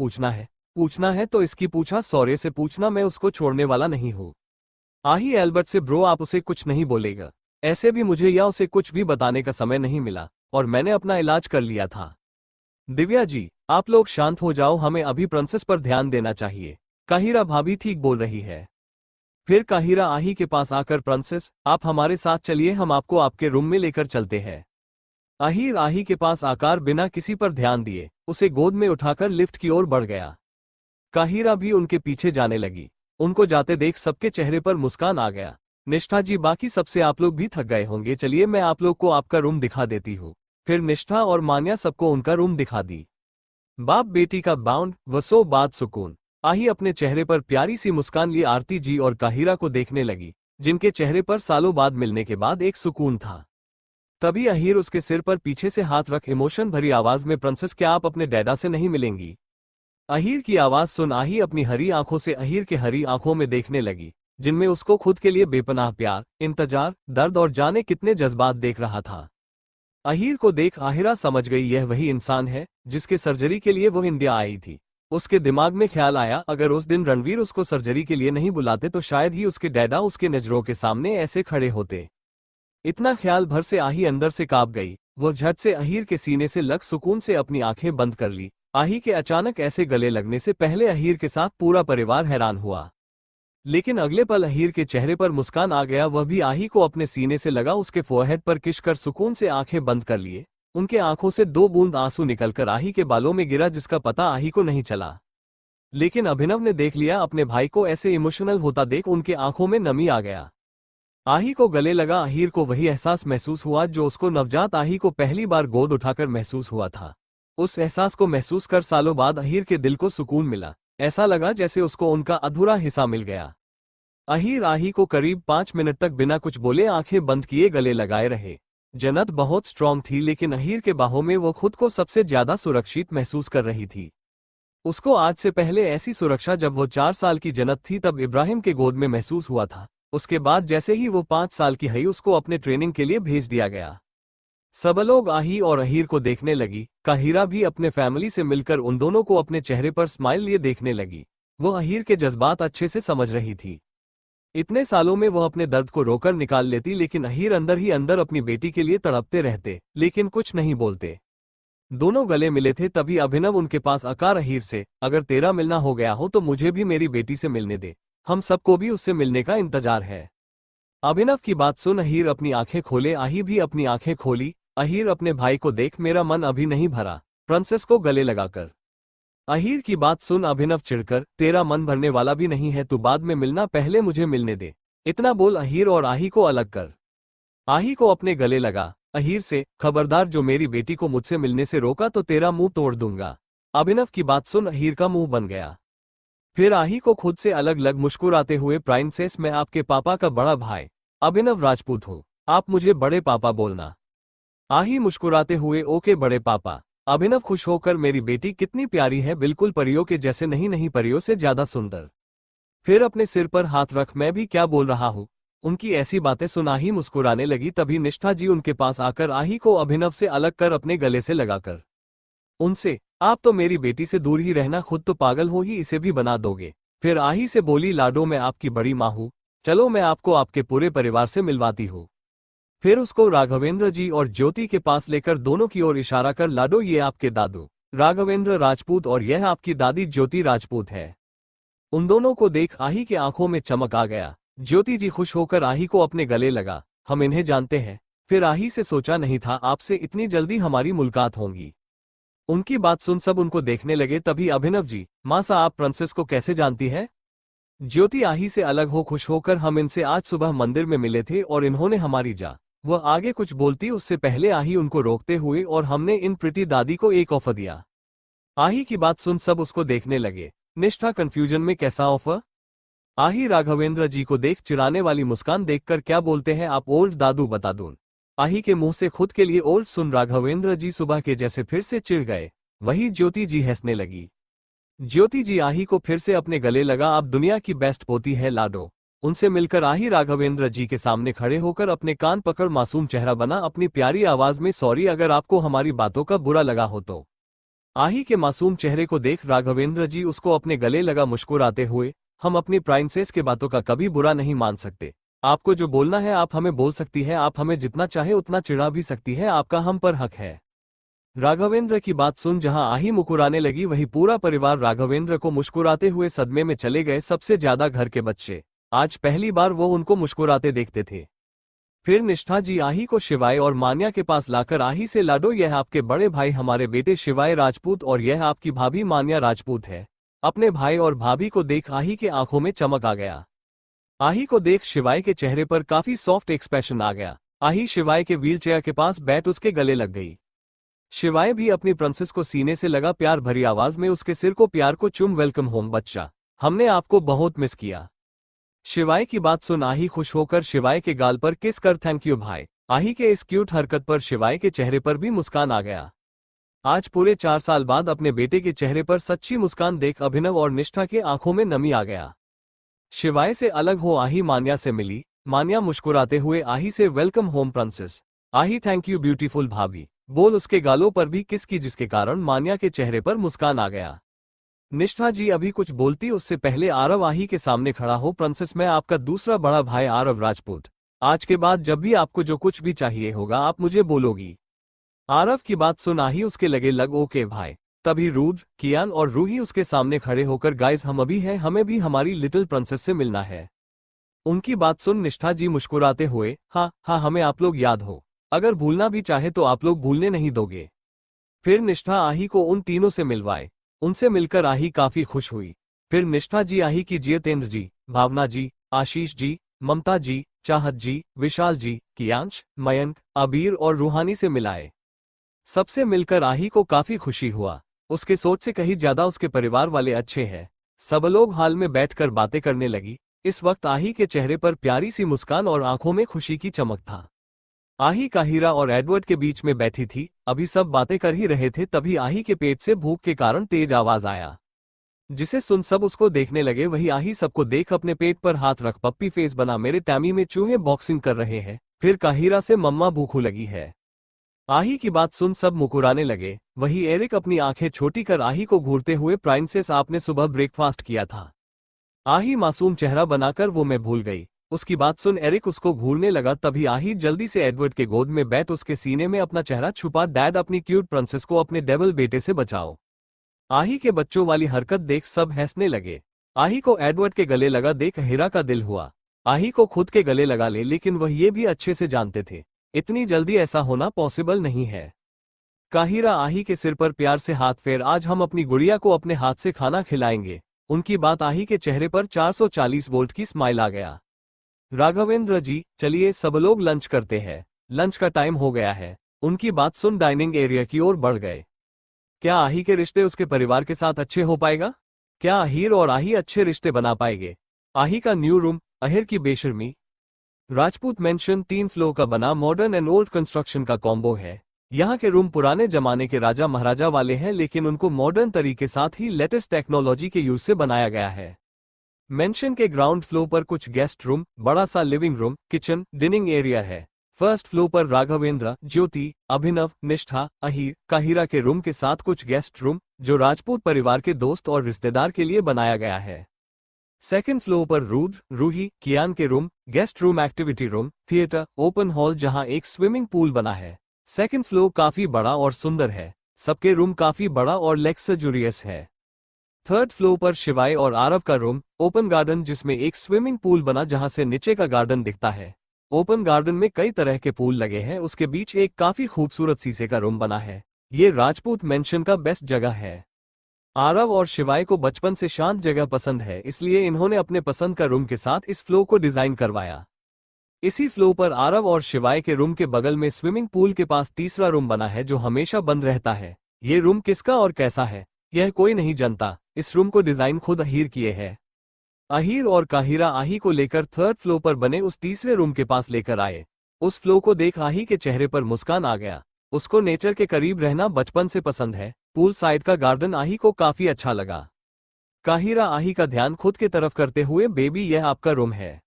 पूछना है तो इसकी पूछा, सौर्य से पूछना, मैं उसको छोड़ने वाला नहीं हूँ। आही एल्बर्ट से, ब्रो आप उसे कुछ नहीं बोलेगा, ऐसे भी मुझे या उसे कुछ भी बताने का समय नहीं मिला और मैंने अपना इलाज कर लिया था। दिव्या जी आप लोग शांत हो जाओ, हमें अभी प्रिंसेस पर ध्यान देना चाहिए। काहिरा भाभी ठीक बोल रही है। फिर काहिरा आही के पास आकर, प्रिंसेस आप हमारे साथ चलिए, हम आपको आपके रूम में लेकर चलते हैं। अहीर आही के पास आकर बिना किसी पर ध्यान दिए उसे गोद में उठाकर लिफ्ट की ओर बढ़ गया। काहिरा भी उनके पीछे जाने लगी। उनको जाते देख सबके चेहरे पर मुस्कान आ गया। निष्ठा जी बाकी सबसे आप लोग भी थक गए होंगे, चलिए मैं आप लोग को आपका रूम दिखा देती हूँ। फिर निष्ठा और मान्या सबको उनका रूम दिखा दी। बाप बेटी का बाउंड वसो बाद सुकून। आही अपने चेहरे पर प्यारी सी मुस्कान लिए आरती जी और काहिरा को देखने लगी, जिनके चेहरे पर सालों बाद मिलने के बाद एक सुकून था। तभी अहीर उसके सिर पर पीछे से हाथ रख इमोशन भरी आवाज में, प्रिंसेस क्या आप अपने डैडा से नहीं मिलेंगी। अहीर की आवाज सुन आही अपनी हरी आंखों से अहीर के हरी आंखों में देखने लगी, जिनमें उसको खुद के लिए बेपनाह प्यार, इंतजार, दर्द और जाने कितने जज्बात देख रहा था। अहीर को देख आहिरा समझ गई यह वही इंसान है जिसके सर्जरी के लिए वो इंडिया आई थी। उसके दिमाग में ख्याल आया, अगर उस दिन रणवीर उसको सर्जरी के लिए नहीं बुलाते तो शायद ही उसके डैडा उसके नजरों के सामने ऐसे खड़े होते। इतना ख्याल भर से आही अंदर से कांप गई। वो झट से अहीर के सीने से लग सुकून से अपनी आंखें बंद कर ली। आही के अचानक ऐसे गले लगने से पहले अहीर के साथ पूरा परिवार हैरान हुआ, लेकिन अगले पल अहीर के चेहरे पर मुस्कान आ गया। वह भी आही को अपने सीने से लगा, उसके फोरहेड पर किस कर सुकून से आंखें बंद कर लिए। उनके आंखों से 2 बूंद आंसू निकलकर आही के बालों में गिरा, जिसका पता आही को नहीं चला। लेकिन अभिनव ने देख लिया। अपने भाई को ऐसे इमोशनल होता देख उनके आंखों में नमी आ गया। आही को गले लगा। अहीर को वही एहसास महसूस हुआ जो उसको नवजात आही को पहली बार गोद उठाकर महसूस हुआ था। उस एहसास को महसूस कर सालों बाद अहीर के दिल को सुकून मिला। ऐसा लगा जैसे उसको उनका अधूरा हिस्सा मिल गया। अहीर आही को करीब 5 मिनट तक बिना कुछ बोले आंखें बंद किए गले लगाए रहे। जन्नत बहुत स्ट्रांग थी, लेकिन अहीर के बाहों में वो खुद को सबसे ज्यादा सुरक्षित महसूस कर रही थी। उसको आज से पहले ऐसी सुरक्षा जब वो 4 साल की जन्नत थी तब इब्राहिम के गोद में महसूस हुआ था। उसके बाद जैसे ही वो 5 साल की हुई उसको अपने ट्रेनिंग के लिए भेज दिया गया। सब लोग आही और अहीर को देखने लगी। काहिरा भी अपने फैमिली से मिलकर उन दोनों को अपने चेहरे पर स्माइल लिए देखने लगी। वो अहीर के जज्बात अच्छे से समझ रही थी। इतने सालों में वह अपने दर्द को रोकर निकाल लेती, लेकिन अहीर अंदर ही अंदर अपनी बेटी के लिए तड़पते रहते, लेकिन कुछ नहीं बोलते। दोनों गले मिले थे तभी अभिनव उनके पास आकर अहीर से, अगर तेरा मिलना हो गया हो तो मुझे भी मेरी बेटी से मिलने दे, हम सबको भी उससे मिलने का इंतजार है। अभिनव की बात सुन अहीर अपनी आंखें खोले। आही भी अपनी आंखें खोली। अहीर अपने भाई को देख, मेरा मन अभी नहीं भरा, प्रिंसेस को गले लगाकर। अहीर की बात सुन अभिनव चिढ़कर, तेरा मन भरने वाला भी नहीं है, तू बाद में मिलना, पहले मुझे मिलने दे। इतना बोल अहीर और आही को अलग कर। आही को अपने गले लगा अहीर से, खबरदार जो मेरी बेटी को मुझसे मिलने से रोका तो तेरा मुंह तोड़ दूंगा। अभिनव की बात सुन अहीर का मुंह बन गया। फिर आही को खुद से अलग लग मुस्कुराते हुए, प्रिंसेस मैं आपके पापा का बड़ा भाई अभिनव राजपूत हूँ, आप मुझे बड़े पापा बोलना। आही मुस्कुराते हुए, ओके बड़े पापा। अभिनव खुश होकर, मेरी बेटी कितनी प्यारी है, बिल्कुल परियों के जैसे, नहीं नहीं परियों से ज्यादा सुंदर। फिर अपने सिर पर हाथ रख, मैं भी क्या बोल रहा हूँ। उनकी ऐसी बातें सुन आही मुस्कुराने लगी। तभी निष्ठा जी उनके पास आकर आही को अभिनव से अलग कर अपने गले से लगाकर उनसे, आप तो मेरी बेटी से दूर ही रहना, खुद तो पागल हो ही इसे भी बना दोगे। फिर आही से बोली, लाडो मैं आपकी बड़ी माँ हूँ, चलो मैं आपको आपके पूरे परिवार से मिलवाती हूँ। फिर उसको राघवेंद्र जी और ज्योति के पास लेकर दोनों की ओर इशारा कर, लाडो ये आपके दादू राघवेंद्र राजपूत और यह आपकी दादी ज्योति राजपूत है। उन दोनों को देख आही के आंखों में चमक आ गया। ज्योति जी खुश होकर आही को अपने गले लगा, हम इन्हें जानते हैं। फिर आही से, सोचा नहीं था आपसे इतनी जल्दी हमारी मुलाकात होगी। उनकी बात सुन सब उनको देखने लगे। तभी अभिनव जी, माँ सा आप प्रिंसेस को कैसे जानती है। ज्योति आही से अलग हो खुश होकर, हम इनसे आज सुबह मंदिर में मिले थे और इन्होंने हमारी वह आगे कुछ बोलती उससे पहले आही उनको रोकते हुए, और हमने इन प्रीति दादी को एक ऑफर दिया। आही की बात सुन सब उसको देखने लगे। निष्ठा कंफ्यूजन में, कैसा ऑफर। आही राघवेंद्र जी को देख चिढ़ाने वाली मुस्कान देखकर, क्या बोलते हैं आप ओल्ड दादू, बता दूं। आही के मुंह से खुद के लिए ओल्ड सुन राघवेंद्र जी सुबह के जैसे फिर से चिढ़ गए। वही ज्योति जी हंसने लगी। ज्योति जी आही को फिर से अपने गले लगा, आप दुनिया की बेस्ट पोती है लाडो। उनसे मिलकर आही राघवेंद्र जी के सामने खड़े होकर अपने कान पकड़ मासूम चेहरा बना अपनी प्यारी आवाज में, सॉरी अगर आपको हमारी बातों का बुरा लगा हो तो। आही के मासूम चेहरे को देख राघवेंद्र जी उसको अपने गले लगा मुस्कुराते हुए, हम अपनी प्रिंसेस के बातों का कभी बुरा नहीं मान सकते। आपको जो बोलना है आप हमें बोल सकती है, आप हमें जितना चाहे उतना चिढ़ा भी सकती है, आपका हम पर हक है। राघवेंद्र की बात सुन जहां आही मुस्कुराने लगी वही पूरा परिवार राघवेंद्र को मुस्कुराते हुए सदमे में चले गए। सबसे ज्यादा घर के बच्चे, आज पहली बार वो उनको मुस्कुराते देखते थे। फिर निष्ठा जी आही को शिवाय और मान्या के पास लाकर आही से, लाडो यह आपके बड़े भाई हमारे बेटे शिवाय राजपूत और यह आपकी भाभी मान्या राजपूत है। अपने भाई और भाभी को देख आही के आंखों में चमक आ गया। आही को देख शिवाय के चेहरे पर काफी सॉफ्ट एक्सप्रेशन आ गया। आही शिवाय के व्हीलचेयर के पास बैठ उसके गले लग गई। शिवाय भी अपनी प्रिंसेस को सीने से लगा, प्यार भरी आवाज में उसके सिर को प्यार को चुम, वेलकम होम बच्चा, हमने आपको बहुत मिस किया। शिवाय की बात सुन आही खुश होकर शिवाय के गाल पर किस कर, थैंक यू भाई। आही के इस क्यूट हरकत पर शिवाय के चेहरे पर भी मुस्कान आ गया। आज पूरे 4 साल बाद अपने बेटे के चेहरे पर सच्ची मुस्कान देख अभिनव और निष्ठा के आंखों में नमी आ गया। शिवाय से अलग हो आही मान्या से मिली। मान्या मुस्कुराते हुए आही से, वेलकम होम प्रिंसेस। आही थैंक यू ब्यूटीफुल भाभी बोल उसके गालों पर भी किस की, जिसके कारण मान्या के चेहरे पर मुस्कान आ गया। निष्ठा जी अभी कुछ बोलती उससे पहले आरव आही के सामने खड़ा हो, प्रिंसेस मैं आपका दूसरा बड़ा भाई आरव राजपूत, आज के बाद जब भी आपको जो कुछ भी चाहिए होगा आप मुझे बोलोगी। आरव की बात सुन आही उसके लगे लग, ओके भाई। तभी रुद्र, कियान और रूही उसके सामने खड़े होकर, गाइस हम अभी हैं, हमें भी हमारी लिटिल प्रिंसेस से मिलना है। उनकी बात सुन निष्ठा जी मुस्कुराते हुए, हाँ हाँ हमें आप लोग याद हो, अगर भूलना भी चाहे तो आप लोग भूलने नहीं दोगे। फिर निष्ठा आही को उन तीनों से मिलवाए। उनसे मिलकर आही काफी खुश हुई। फिर निष्ठा जी आही की जितेंद्र जी, भावना जी, आशीष जी, ममता जी, चाहत जी, विशाल जी, कियांश, मयंक, अबीर और रूहानी से मिलाए। सबसे मिलकर आही को काफी खुशी हुआ। उसके सोच से कहीं ज्यादा उसके परिवार वाले अच्छे हैं। सब लोग हाल में बैठकर बातें करने लगी। इस वक्त आही के चेहरे पर प्यारी सी मुस्कान और आंखों में खुशी की चमक था। आही काहिरा और एडवर्ड के बीच में बैठी थी। अभी सब बातें कर ही रहे थे, तभी आही के पेट से भूख के कारण तेज आवाज आया, जिसे सुन सब उसको देखने लगे। वही आही सबको देख अपने पेट पर हाथ रख पप्पी फेस बना, मेरे टैमी में चूहे बॉक्सिंग कर रहे हैं। फिर काहिरा से, मम्मा भूखू लगी है। आही की बात सुन सब मुकुराने लगे। वही एरिक अपनी आंखें छोटी कर आही को घूरते हुए, प्रिंसेस आपने सुबह ब्रेकफास्ट किया था। आही मासूम चेहरा बनाकर, वो मैं भूल गई। उसकी बात सुन एरिक उसको घूरने लगा। तभी आही जल्दी से एडवर्ड के गोद में बैठ उसके सीने में अपना चेहरा छुपा, डैड अपनी क्यूट प्रिंसेस को अपने डेविल बेटे से बचाओ। आही के बच्चों वाली हरकत देख सब हंसने लगे। आही को एडवर्ड के गले लगा देख हीरा का दिल हुआ। आही को खुद के गले लगा ले, लेकिन वह ये भी अच्छे से जानते थे इतनी जल्दी ऐसा होना पॉसिबल नहीं है। काहिरा आही के सिर पर प्यार से हाथ फेर, आज हम अपनी गुड़िया को अपने हाथ से खाना खिलाएंगे। उनकी बात आही के चेहरे पर 440 वोल्ट की स्माइल आ गया। राघवेंद्र जी, चलिए सब लोग लंच करते हैं, लंच का टाइम हो गया है। उनकी बात सुन डाइनिंग एरिया की ओर बढ़ गए। क्या आही के रिश्ते उसके परिवार के साथ अच्छे हो पाएगा? क्या अहीर और आही अच्छे रिश्ते बना पाएंगे? आही का न्यू रूम, अहीर की बेशर्मी। राजपूत मेंशन 3 फ्लोर का बना मॉडर्न एंड ओल्ड कंस्ट्रक्शन का कॉम्बो है। यहाँ के रूम पुराने जमाने के राजा महाराजा वाले हैं, लेकिन उनको मॉडर्न तरीके साथ ही लेटेस्ट टेक्नोलॉजी के यूज से बनाया गया है। मेंशन के ग्राउंड फ्लोर पर कुछ गेस्ट रूम, बड़ा सा लिविंग रूम, किचन, डिनिंग एरिया है। फर्स्ट फ्लोर पर राघवेंद्र, ज्योति, अभिनव, निष्ठा, अहीर, काहिरा के रूम के साथ कुछ गेस्ट रूम, जो राजपूत परिवार के दोस्त और रिश्तेदार के लिए बनाया गया है। सेकंड फ्लोर पर रुद्र, रूही, कियान के room, guest room, activity room, theatre, open hall जहां एक स्विमिंग पूल बना है। सेकंड फ्लोर काफी बड़ा और सुंदर है। सबके रूम काफी बड़ा और लग्जरियस है। थर्ड फ्लोर पर शिवाय और आरव का रूम, ओपन गार्डन जिसमें एक स्विमिंग पूल बना जहां से नीचे का गार्डन दिखता है। ओपन गार्डन में कई तरह के फूल लगे हैं, उसके बीच एक काफी खूबसूरत शीशे का रूम बना है। ये राजपूत मेंशन का बेस्ट जगह है। आरव और शिवाय को बचपन से शांत जगह पसंद है, इसलिए इन्होंने अपने पसंद का रूम के साथ इस फ्लोर को डिजाइन करवाया। इसी फ्लोर पर आरव और शिवाय के रूम के बगल में स्विमिंग पूल के पास तीसरा रूम बना है, जो हमेशा बंद रहता है। ये रूम किसका और कैसा है, यह कोई नहीं जानता। इस रूम को डिजाइन खुद अहीर किए हैं। अहीर और काहिरा आही को लेकर थर्ड फ्लोर पर बने उस तीसरे रूम के पास लेकर आए। उस फ्लोर को देख आही के चेहरे पर मुस्कान आ गया। उसको नेचर के करीब रहना बचपन से पसंद है। पूल साइड का गार्डन आही को काफी अच्छा लगा। काहिरा आही का ध्यान खुद के तरफ करते हुए, बेबी यह आपका रूम है।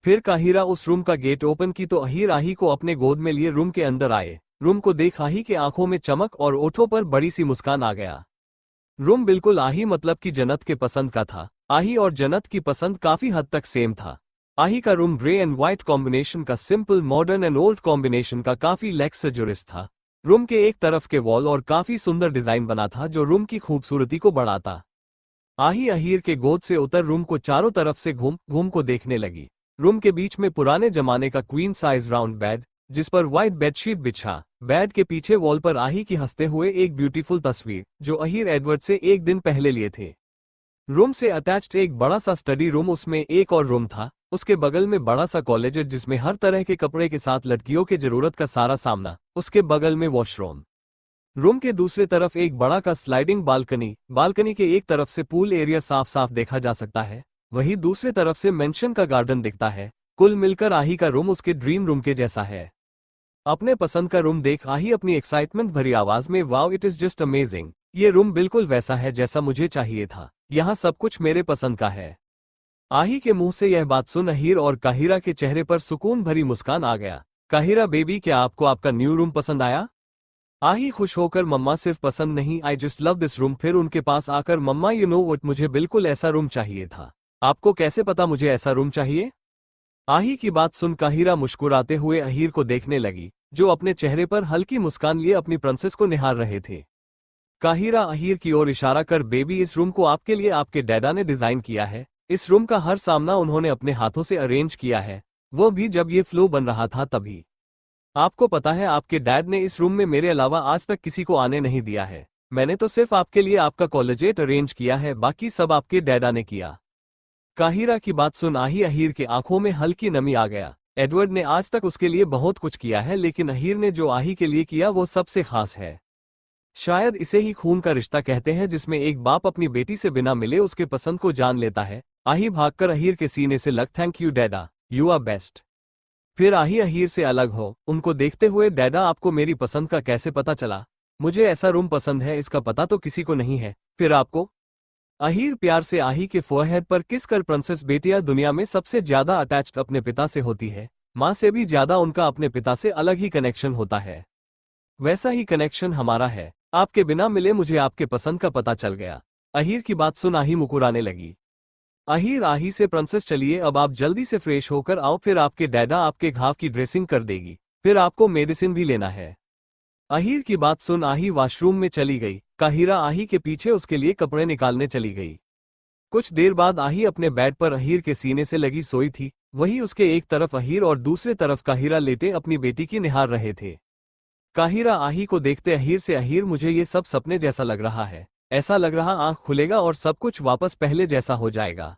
फिर काहिरा उस रूम का गेट ओपन की तो अहीर आही को अपने गोद में लिए रूम के अंदर आए। रूम को देख आही के आंखों में चमक और ओठों पर बड़ी सी मुस्कान आ गया। रूम बिल्कुल आही मतलब कि जन्नत के पसंद का था। आही और जन्नत की पसंद काफी हद तक सेम था। आही का room grey and white combination का simple modern and old combination का काफी लग्जरियस था। रूम के एक तरफ के वॉल और काफी सुंदर डिजाइन बना था, जो रूम की खूबसूरती को बढ़ाता। आही अहीर के गोद से उतर रूम को चारों तरफ से घूम घूम को देखने लगी। रूम के बीच में पुराने जमाने का क्वीन साइज राउंड बेड, जिस पर व्हाइट बेडशीट बिछा। बेड के पीछे वॉल पर आही की हंसते हुए एक ब्यूटीफुल तस्वीर, जो अहीर एडवर्ड से एक दिन पहले लिए थे। रूम से अटैच्ड एक बड़ा सा स्टडी रूम, उसमें एक और रूम था। उसके बगल में बड़ा सा कॉलेज जिसमें हर तरह के कपड़े के साथ लड़कियों के जरूरत का सारा सामना। उसके बगल में वॉशरूम। रूम के दूसरे तरफ एक बड़ा का स्लाइडिंग बालकनी। बालकनी के एक तरफ से पूल एरिया साफ साफ देखा जा सकता है, वहीं दूसरी तरफ से मेंशन का गार्डन दिखता है। कुल मिलकर आही का रूम उसके ड्रीम रूम के जैसा है। अपने पसंद का रूम देख आही अपनी एक्साइटमेंट भरी आवाज में, wow it is just amazing. ये रूम बिल्कुल वैसा है जैसा मुझे चाहिए था। यहाँ सब कुछ मेरे पसंद का है। आही के मुंह से यह बात सुन अहीर और काहिरा के चेहरे पर सुकून भरी मुस्कान आ गया। काहिरा बेबी, क्या आपको आपका न्यू रूम पसंद आया? आही खुश होकर, मम्मा सिर्फ पसंद नहीं, I just love this room. फिर उनके पास आकर, मम्मा यू नो व्हाट, मुझे बिल्कुल ऐसा रूम चाहिए था। आपको कैसे पता मुझे ऐसा रूम चाहिए? आही की बात सुन काहिरा मुस्कुराते हुए अहीर को देखने लगी, जो अपने चेहरे पर हल्की मुस्कान लिए अपनी प्रिंसेस को निहार रहे थे। काहिरा अहीर की ओर इशारा कर, बेबी इस रूम को आपके लिए आपके डैडा ने डिजाइन किया है। इस रूम का हर सामना उन्होंने अपने हाथों से अरेंज किया है, वो भी जब ये फ्लो बन रहा था तभी। आपको पता है आपके डैड ने इस रूम में मेरे अलावा आज तक किसी को आने नहीं दिया है। मैंने तो सिर्फ आपके लिए आपका कॉलेजेट अरेंज किया है, बाकी सब आपके डैडा ने किया। काहिरा की बात सुन आही अहीर के आंखों में हल्की नमी आ गया। एडवर्ड ने आज तक उसके लिए बहुत कुछ किया है, लेकिन अहीर ने जो आही के लिए किया वो सबसे खास है। शायद इसे ही खून का रिश्ता कहते हैं, जिसमें एक बाप अपनी बेटी से बिना मिले उसके पसंद को जान लेता है। आही भागकर अहीर के सीने से लग, thank you dada, you are best. फिर आही अहीर से अलग हो उनको देखते हुए, डैडा आपको मेरी पसंद का कैसे पता चला? मुझे ऐसा रूम पसंद है, इसका पता तो किसी को नहीं है। फिर आपको? अहीर प्यार से आही के फोरहेड पर किस कर, प्रिंसेस बेटियां दुनिया में सबसे ज्यादा अटैच्ड अपने पिता से होती है। माँ से भी ज्यादा उनका अपने पिता से अलग ही कनेक्शन होता है। वैसा ही कनेक्शन हमारा है। आपके बिना मिले मुझे आपके पसंद का पता चल गया। अहीर की बात सुन आही मुकुराने लगी। अहीर आही से, प्रिंसेस चलिए अब आप जल्दी से फ्रेश होकर आओ, फिर आपके डैडा आपके घाव की ड्रेसिंग कर देगी, फिर आपको मेडिसिन भी लेना है। अहीर की बात सुन आही वॉशरूम में चली गई। काहिरा आही के पीछे उसके लिए कपड़े निकालने चली गई। कुछ देर बाद आही अपने बेड पर अहीर के सीने से लगी सोई थी। वही उसके एक तरफ अहीर और दूसरे तरफ काहिरा लेटे अपनी बेटी की निहार रहे थे। काहिरा आही को देखते अहीर से, अहीर मुझे ये सब सपने जैसा लग रहा है, ऐसा लग रहा आंख खुलेगा और सब कुछ वापस पहले जैसा हो जाएगा।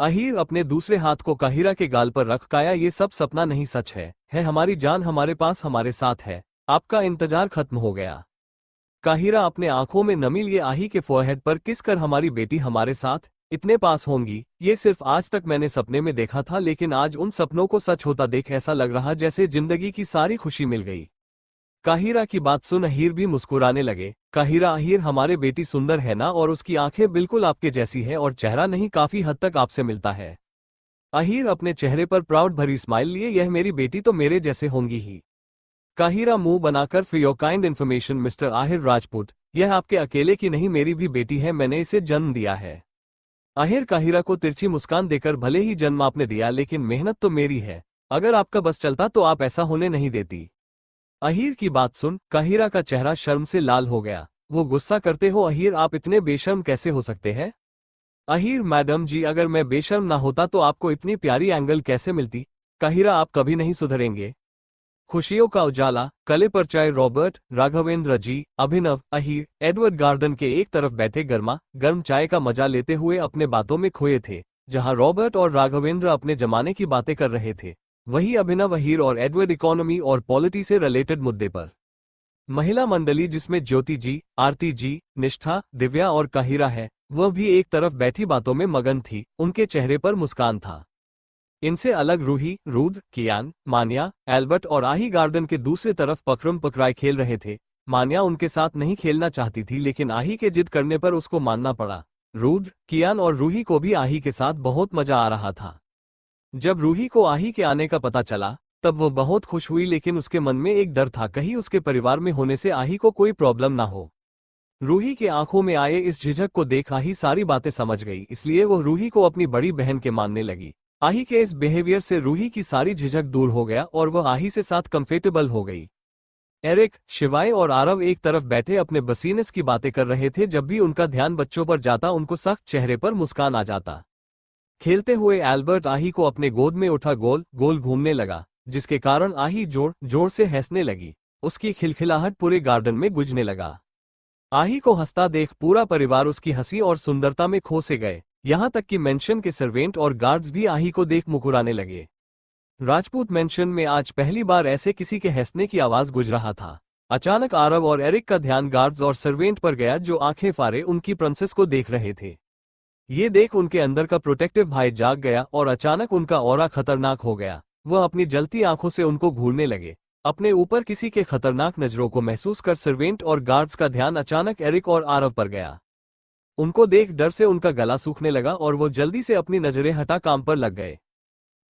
अहीर अपने दूसरे हाथ को काहिरा के गाल पर रख, काया ये सब सपना नहीं, सच है हमारी जान हमारे पास हमारे साथ है, आपका इंतजार खत्म हो गया। काहिरा अपने आंखों में नमी लिए आही के फोरहेड पर किस कर, हमारी बेटी हमारे साथ इतने पास होंगी, ये सिर्फ आज तक मैंने सपने में देखा था, लेकिन आज उन सपनों को सच होता देख ऐसा लग रहा जैसे जिंदगी की सारी खुशी मिल गई। काहिरा की बात सुन अहीर भी मुस्कुराने लगे। काहिरा, अहीर हमारे बेटी सुंदर है ना, और उसकी आंखें बिल्कुल आपके जैसी है और चेहरा नहीं काफी हद तक आपसे मिलता है। अहीर अपने चेहरे पर प्राउड भरी स्माइल लिए, यह मेरी बेटी तो मेरे जैसे होंगी ही। काहिरा मुंह बनाकर, for your kind information mister Ahir Rajput, यह आपके अकेले की नहीं मेरी भी बेटी है, मैंने इसे जन्म दिया है। अहीर काहिरा को तिरछी मुस्कान देकर, भले ही जन्म आपने दिया लेकिन मेहनत तो मेरी है, अगर आपका बस चलता तो आप ऐसा होने नहीं देती। अहीर की बात सुन काहिरा का चेहरा शर्म से लाल हो गया। वो गुस्सा करते हो, अहीर आप इतने बेशर्म कैसे हो सकते हैं? अहीर, मैडम जी अगर मैं बेशर्म ना होता तो आपको इतनी प्यारी एंगल कैसे मिलती? काहिरा, आप कभी नहीं सुधरेंगे। खुशियों का उजाला, कले पर चाय, रॉबर्ट, राघवेंद्र जी, अभिनव, अहीर, एडवर्ड गार्डन के एक तरफ बैठे गर्मा गर्म चाय का मजा लेते हुए अपने बातों में खोए थे। जहां रॉबर्ट और राघवेंद्र अपने जमाने की बातें कर रहे थे, वही अभिनव, अहीर और एडवर्ड इकोनॉमी और पॉलिटी से रिलेटेड मुद्दे पर। महिला मंडली जिसमें ज्योति जी, आरती जी, निष्ठा, दिव्या और काहिरा है, वह भी एक तरफ बैठी बातों में मगन थी। उनके चेहरे पर मुस्कान था। इनसे अलग रूही, रुद्र, कियान, मान्या, एल्बर्ट और आही गार्डन के दूसरे तरफ पकड़म पकड़ाई खेल रहे थे। मान्या उनके साथ नहीं खेलना चाहती थी, लेकिन आही के जिद करने पर उसको मानना पड़ा। रुद्र, कियान और रूही को भी आही के साथ बहुत मजा आ रहा था। जब रूही को आही के आने का पता चला तब वो बहुत खुश हुई, लेकिन उसके मन में एक डर था, कहीं उसके परिवार में होने से आही को कोई प्रॉब्लम ना हो। रूही के आंखों में आए इस झिझक को देख आही सारी बातें समझ गई, इसलिए वो रूही को अपनी बड़ी बहन के मानने लगी। आही के इस बिहेवियर से रूही की सारी झिझक दूर हो गया और वह आही से साथ कंफर्टेबल हो गई। एरिक, शिवाय और आरव एक तरफ बैठे अपने बसीनेस की बातें कर रहे थे। जब भी उनका ध्यान बच्चों पर जाता उनको सख्त चेहरे पर मुस्कान आ जाता। खेलते हुए एल्बर्ट आही को अपने गोद में उठा गोल गोल घूमने लगा, जिसके कारण आही जोर जोर से हंसने लगी। उसकी खिलखिलाहट पूरे गार्डन में गूंजने लगा। आही को हंसता देख पूरा परिवार उसकी हंसी और सुंदरता में खो से गए। यहां तक कि मेंशन के सर्वेंट और गार्ड्स भी आही को देख मुकुराने लगे। राजपूत मेंशन में आज पहली बार ऐसे किसी के हंसने की आवाज गूंज रहा था। अचानक आरव और एरिक का ध्यान गार्ड्स और सर्वेंट पर गया, जो आंखें फाड़े उनकी प्रिंसेस को देख रहे थे। ये देख उनके अंदर का प्रोटेक्टिव भाई जाग गया और अचानक उनका ऑरा खतरनाक हो गया। वह अपनी जलती आंखों से उनको घूरने लगे। अपने ऊपर किसी के खतरनाक नजरों को महसूस कर सर्वेंट और गार्ड्स का ध्यान अचानक एरिक और आरव पर गया। उनको देख डर से उनका गला सूखने लगा और वो जल्दी से अपनी नजरें हटा काम पर लग गए।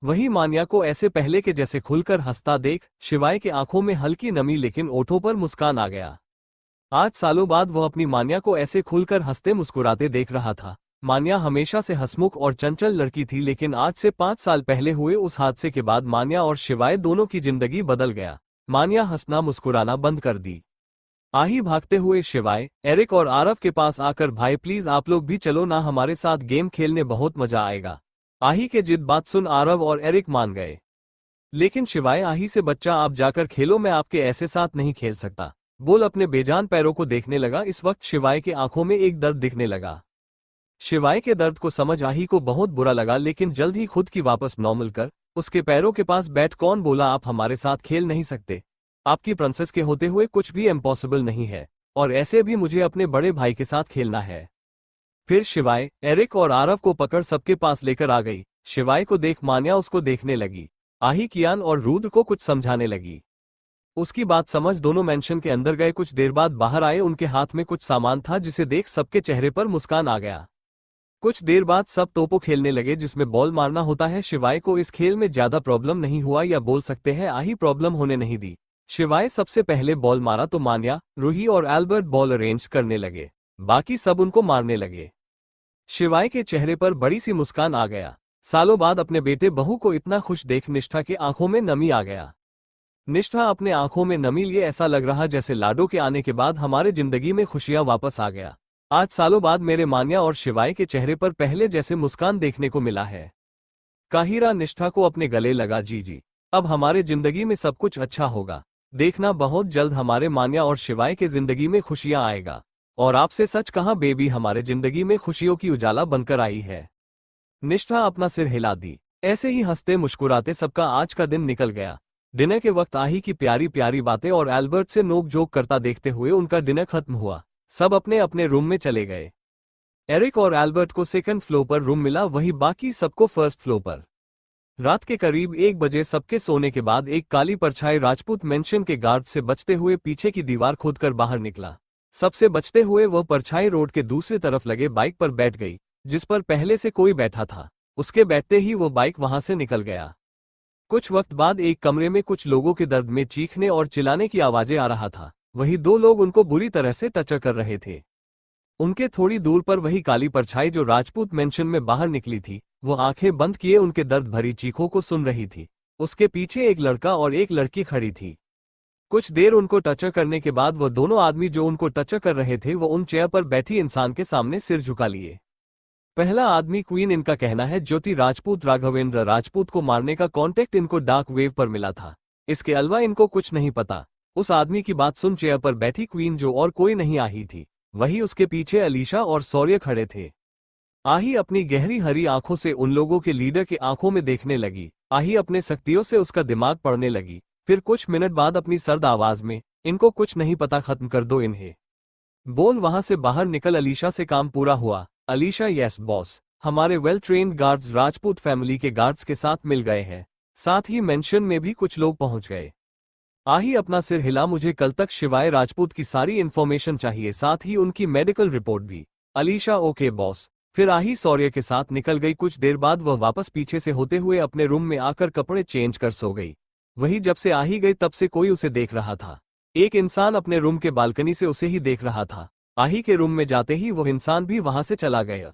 वही मान्या को ऐसे पहले के जैसे खुलकर हंसता देख शिवाय के आंखों में हल्की नमी लेकिन ओठों पर मुस्कान आ गया। आज सालों बाद वह अपनी मान्या को ऐसे खुलकर हंसते मुस्कुराते देख रहा था। मान्या हमेशा से हंसमुख और चंचल लड़की थी, लेकिन आज से 5 साल पहले हुए उस हादसे के बाद मान्या और शिवाय दोनों की जिंदगी बदल गया। मान्या हंसना मुस्कुराना बंद कर दी। आही भागते हुए शिवाय, एरिक और आरव के पास आकर, भाई प्लीज आप लोग भी चलो ना, हमारे साथ गेम खेलने बहुत मजा आएगा। आही के जिद बात सुन आरव और एरिक मान गए। लेकिन शिवाय आही से, बच्चा आप जाकर खेलो, मैं आपके ऐसे साथ नहीं खेल सकता, बोल अपने बेजान पैरों को देखने लगा। इस वक्त शिवाय के आंखों में एक दर्द दिखने लगा। शिवाय के दर्द को समझ आही को बहुत बुरा लगा, लेकिन जल्द ही खुद की वापस नॉर्मल कर उसके पैरों के पास बैठ कौन बोला आप हमारे साथ खेल नहीं सकते। आपकी प्रिंसेस के होते हुए कुछ भी इम्पॉसिबल नहीं है, और ऐसे भी मुझे अपने बड़े भाई के साथ खेलना है। फिर शिवाय एरिक और आरव को पकड़ सबके पास लेकर आ गई। शिवाय को देख मान्या उसको देखने लगी। आही कियान और रुद्र को कुछ समझाने लगी। उसकी बात समझ दोनों मेंशन के अंदर गए। कुछ देर बाद बाहर आए, उनके हाथ में कुछ सामान था जिसे देख सबके चेहरे पर मुस्कान आ गया। कुछ देर बाद सब तोपो खेलने लगे जिसमें बॉल मारना होता है। शिवाय को इस खेल में ज्यादा प्रॉब्लम नहीं हुआ, या बोल सकते हैं आही प्रॉब्लम होने नहीं दी। शिवाय सबसे पहले बॉल मारा तो मान्या, रूही और एल्बर्ट बॉल अरेंज करने लगे, बाकी सब उनको मारने लगे। शिवाय के चेहरे पर बड़ी सी मुस्कान आ गया। सालों बाद अपने बेटे बहू को इतना खुश देख निष्ठा के आंखों में नमी आ गया। निष्ठा अपने आंखों में नमी लिए ऐसा लग रहा जैसे लाडो के आने के बाद हमारे जिंदगी में खुशियां वापस आ गया। आज सालों बाद मेरे मान्या और शिवाय के चेहरे पर पहले जैसे मुस्कान देखने को मिला है। काहिरा निष्ठा को अपने गले लगा। जी अब हमारे जिंदगी में सब कुछ अच्छा होगा, देखना बहुत जल्द हमारे मान्या और शिवाय के जिंदगी में खुशियां आएगा। और आपसे सच कहा बेबी, हमारे जिंदगी में खुशियों की उजाला बनकर आई है। निष्ठा अपना सिर हिला दी। ऐसे ही हंसते मुस्कुराते सबका आज का दिन निकल गया। डिनर के वक्त आही की प्यारी प्यारी बातें और एल्बर्ट से नोक जोक करता देखते हुए उनका डिनर खत्म हुआ। सब अपने अपने रूम में चले गए। एरिक और एल्बर्ट को सेकंड फ्लोर पर रूम मिला, वही बाकी सबको फर्स्ट फ्लोर पर। रात के करीब 1 बजे सबके सोने के बाद एक काली परछाई राजपूत मेंशन के गार्ड से बचते हुए पीछे की दीवार खोदकर बाहर निकला। सबसे बचते हुए वह परछाई रोड के दूसरी तरफ लगे बाइक पर बैठ गई, जिस पर पहले से कोई बैठा था। उसके बैठते ही वो बाइक वहां से निकल गया। कुछ वक्त बाद एक कमरे में कुछ लोगों के दर्द में चीखने और चिल्लाने की आवाजें आ रहा था। वही 2 लोग उनको बुरी तरह से टच कर रहे थे। उनके थोड़ी दूर पर वही काली परछाई जो राजपूत मेंशन में बाहर निकली थी, वो आंखें बंद किए उनके दर्द भरी चीखों को सुन रही थी। उसके पीछे एक लड़का और एक लड़की खड़ी थी। कुछ देर उनको टच करने के बाद वो दोनों आदमी जो उनको टच कर रहे थे वो उन चेयर पर बैठी इंसान के सामने सिर झुका लिए। पहला आदमी क्वीन, इनका कहना है ज्योति राजपूत। राघवेंद्र राजपूत को मारने का कॉन्टेक्ट इनको डार्क वेव पर मिला था, इसके अलावा इनको कुछ नहीं पता। उस आदमी की बात सुन चेयर पर बैठी क्वीन जो और कोई नहीं आही थी, वही उसके पीछे अलीशा और सौर्य खड़े थे। आही अपनी गहरी हरी आंखों से उन लोगों के लीडर के आंखों में देखने लगी। आही अपने शक्तियों से उसका दिमाग पढ़ने लगी। फिर कुछ मिनट बाद अपनी सर्द आवाज में, इनको कुछ नहीं पता, खत्म कर दो इन्हें। बोल वहां से बाहर निकल। अलीशा से काम पूरा हुआ। अलीशा, यस बॉस, हमारे well trained guards Rajput family के गार्ड्स के साथ मिल गए हैं, साथ ही मेंशन में भी कुछ लोग पहुंच गए। आही अपना सिर हिला। मुझे कल तक शिवाय राजपूत की सारी इन्फॉर्मेशन चाहिए, साथ ही उनकी मेडिकल रिपोर्ट भी। Alisha, okay boss. फिर आही सौर्य के साथ निकल गई। कुछ देर बाद वह वापस पीछे से होते हुए अपने रूम में आकर कपड़े चेंज कर सो गई। वही जब से आही गई तब से कोई उसे देख रहा था। एक इंसान अपने रूम के बालकनी से उसे ही देख रहा था। आही के रूम में जाते ही वह इंसान भी वहां से चला गया।